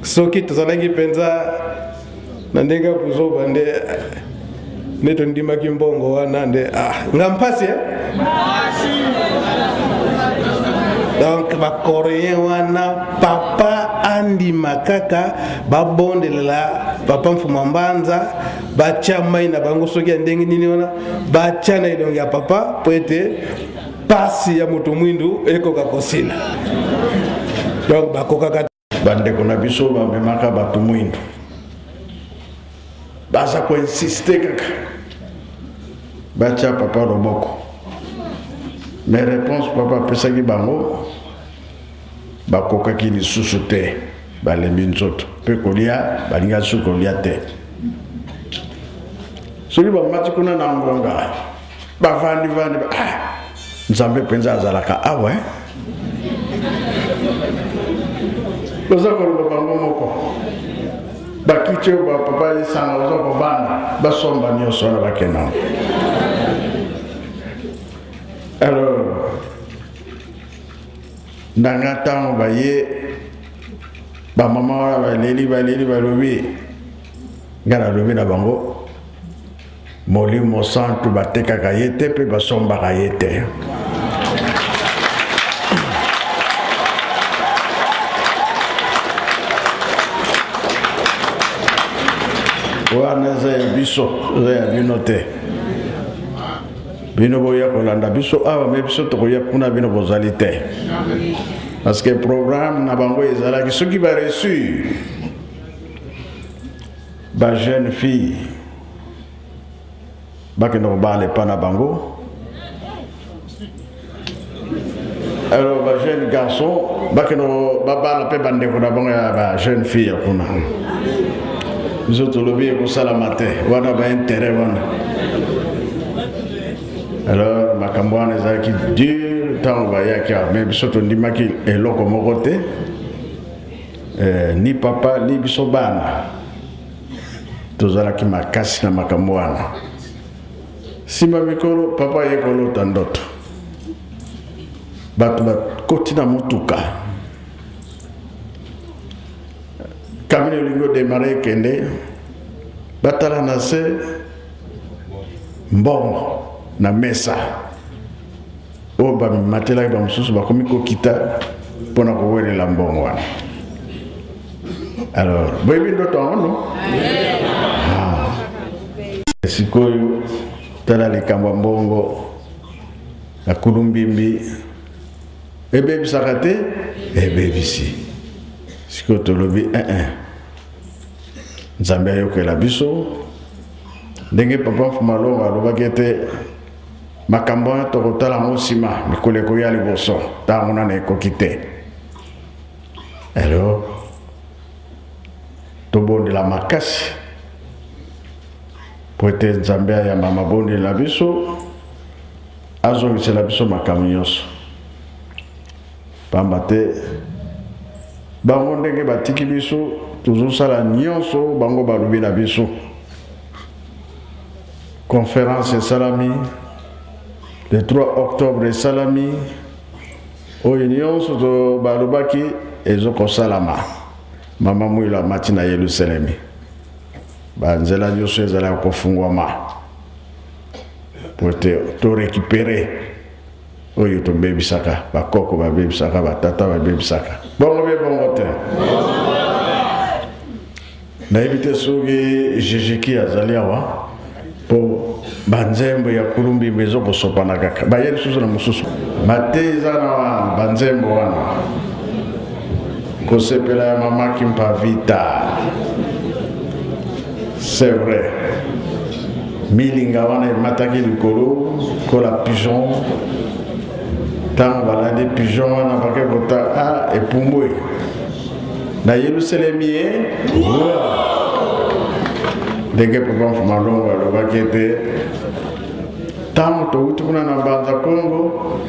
soki tozalaki mpenza na ndenge buzoba nde tondimaki mbongo wana nde nga mpasi donc bakoréen wana papa andima kaka babondelela papa Mfuma Mbanza batya mai na bango soki ya ndenge nini wana batya na elongi ya papa po ete pasi ya moto mwindu ekoka kosila donc bakokaka bandeko na biso bamemaka bato mwindu baza koinsiste kaka batya papa loboko mais réponse papa apesaki bango bakokaki lisusu te balembi nzoto mpe kolia balinga su kolia te soki bamati kuna na ngonga bavandi nzambe mpenza azalaka awa baza koloba bango moko bakiti oyo bapapa esanga baza kobanda basomba nyonso wana bakendanga alors ndanga ntango baye bamama wana baleli balobi nga nalobi na bango molimo santu batekaka ye te mpe basombaka ye te wana eza ya biso eza ya bino te bino boya kolanda biso awa me biso tokoya kuna bino bozali te parce que programme na bango ezalaki soki bareçu ba jeune fille bakende kobala epa na bango alors ba jeune garçon bakende babala mpe bandeko na bango ya ba jeune fille ya kuna biso tolobi ekosalama te wana baintérêt wana alors makambo wana ezalaki dur ntango bayaki mais biso tondimaki eloko moko te ni papa ni biso bana tozalaki makasi na makambo wana nsima mikolo papa ye kolota ndoto bato bakoti na motuka kamini olingi odemare ekende batala na se mbongo na mesa oyo bamatelaki bamosusu bakomi kokita mpona kowelela mbongo wana alors boyebi ndoto yango no sikoyo tala likambo mbongo la kulumbimbi ebebisaka te ebebisi sikoyo tolobi nzambe ayokela biso ndenge papa Mfumalongo alobaki ete makambo oyo tokotala yango nsima mikolo ekoya liboso ntango nano ekoki te. Alors tobondela makasi po ete nzambe ayamba mabondela biso azongisela biso makambo nyonso pamba te bango ndenge batiki biso tozosala nyonso bango balobi na biso. Conférence esalami le 3 octobre esalami oyo nyonso to balobaki ezokosalama. Mama Mwilo amati na Yerusalemi banzela nyonso ezala kofungwama po ete torekipere oyo tobebisaka bakoko babebisaka batata babebisaka bongo be bongo te nayebi te soki Jejeki azali awa po banzembo ya kulumbimbi ezokosopana kaka baye lisusu na mosusu mate eza na banzembo wana kosepela ya mama Kimpavita. C'est vrai milinga wana emataki likolo kola pigeon ntango balandi pigeon wana bake kota epumbwe na Yerusalemi ye ndenge papa Mfumalongo alobaki ete ntango touti kuna na Mbanza Kongo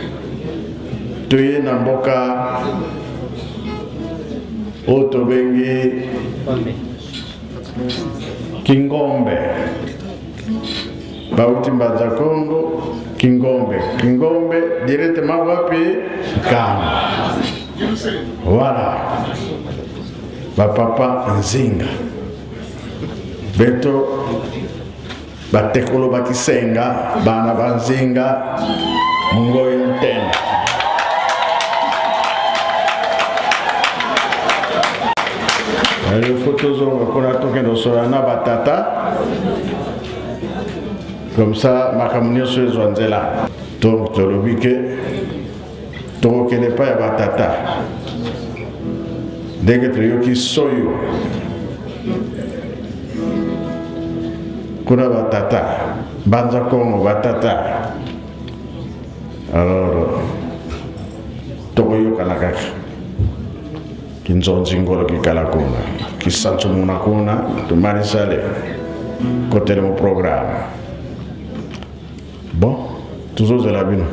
toye na mboka oyo tobengi Kingombe. Bauti Mbanza Kongo Kingombe directement wapi Kama. Voilà bapapa Nzinga beto batekolo bakisenga bana banzinga mungoyo ntenda les photos qu'on a toqué dans Solana Batata comme ça makamunio sur les Zwanzela donc tu le dis que tu ne connais pas Batata dès que tu yoki soyo kuna Batata Mbanza Kongo Batata alors tokoyo kanakaki kinzonzi ngolo kikala kuna kisancho muna kuna tumani sale côté de mon programme bon toujours de la bino.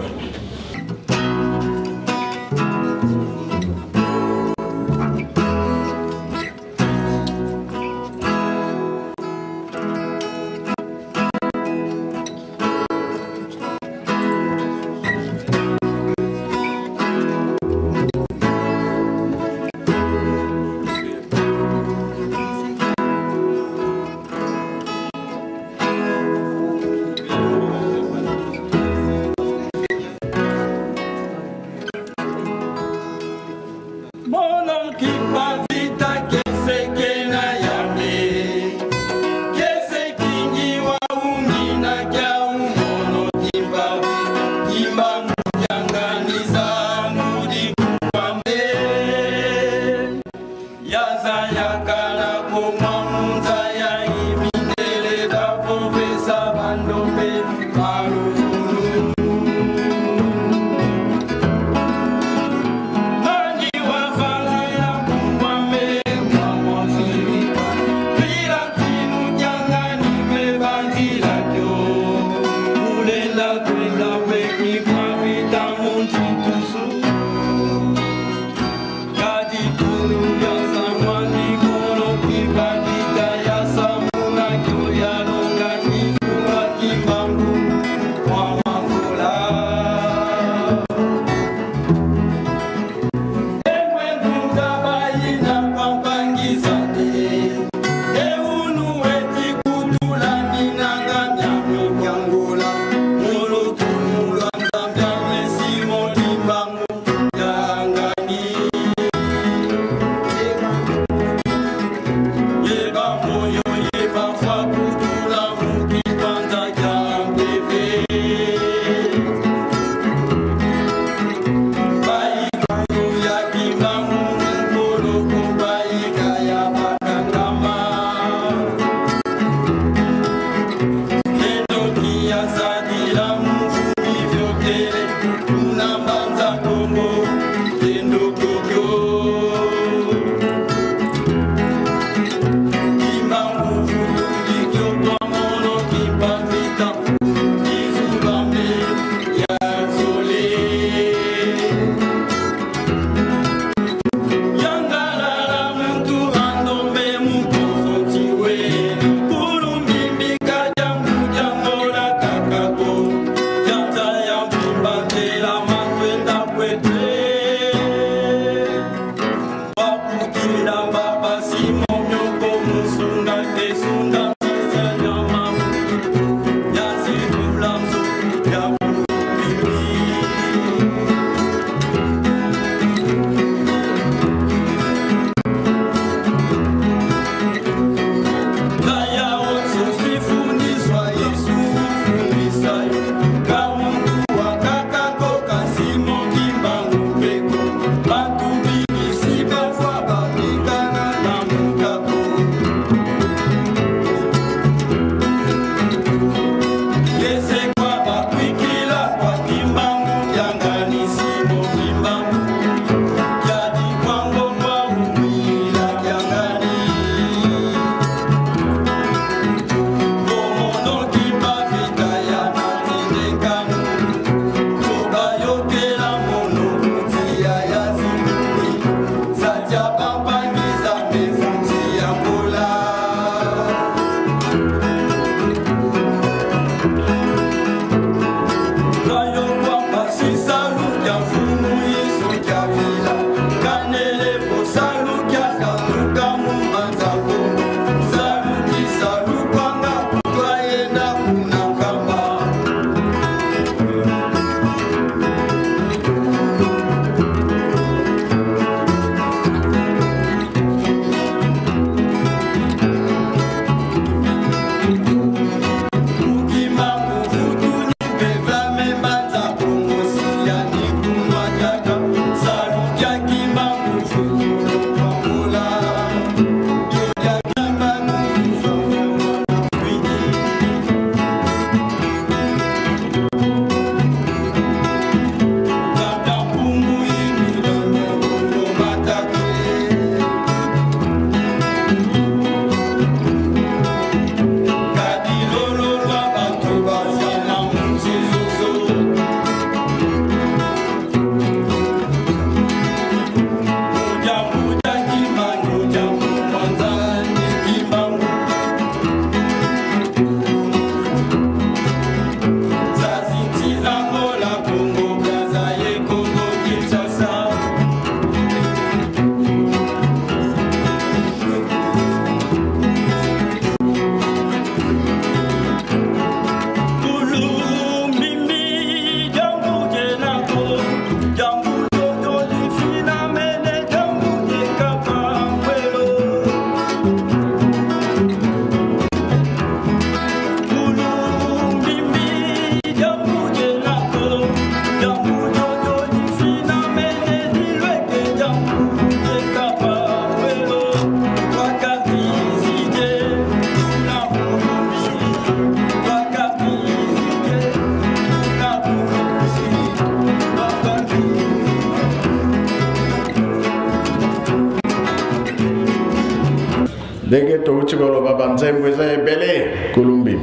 Dès que tu as belé, Kolumbi.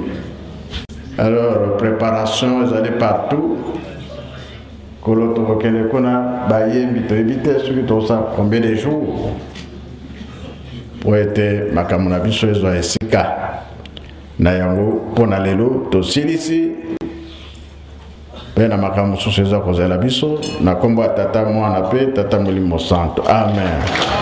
Alors, préparation, ils allaient partout. Combien de jours pour être Makamunabiso et Sika. Nayango, Ponalelo, Tosilisi. Pena Makamusu César Kozela Biso. Na combat Tata Moanape, Tata Molimo Santo. Amen.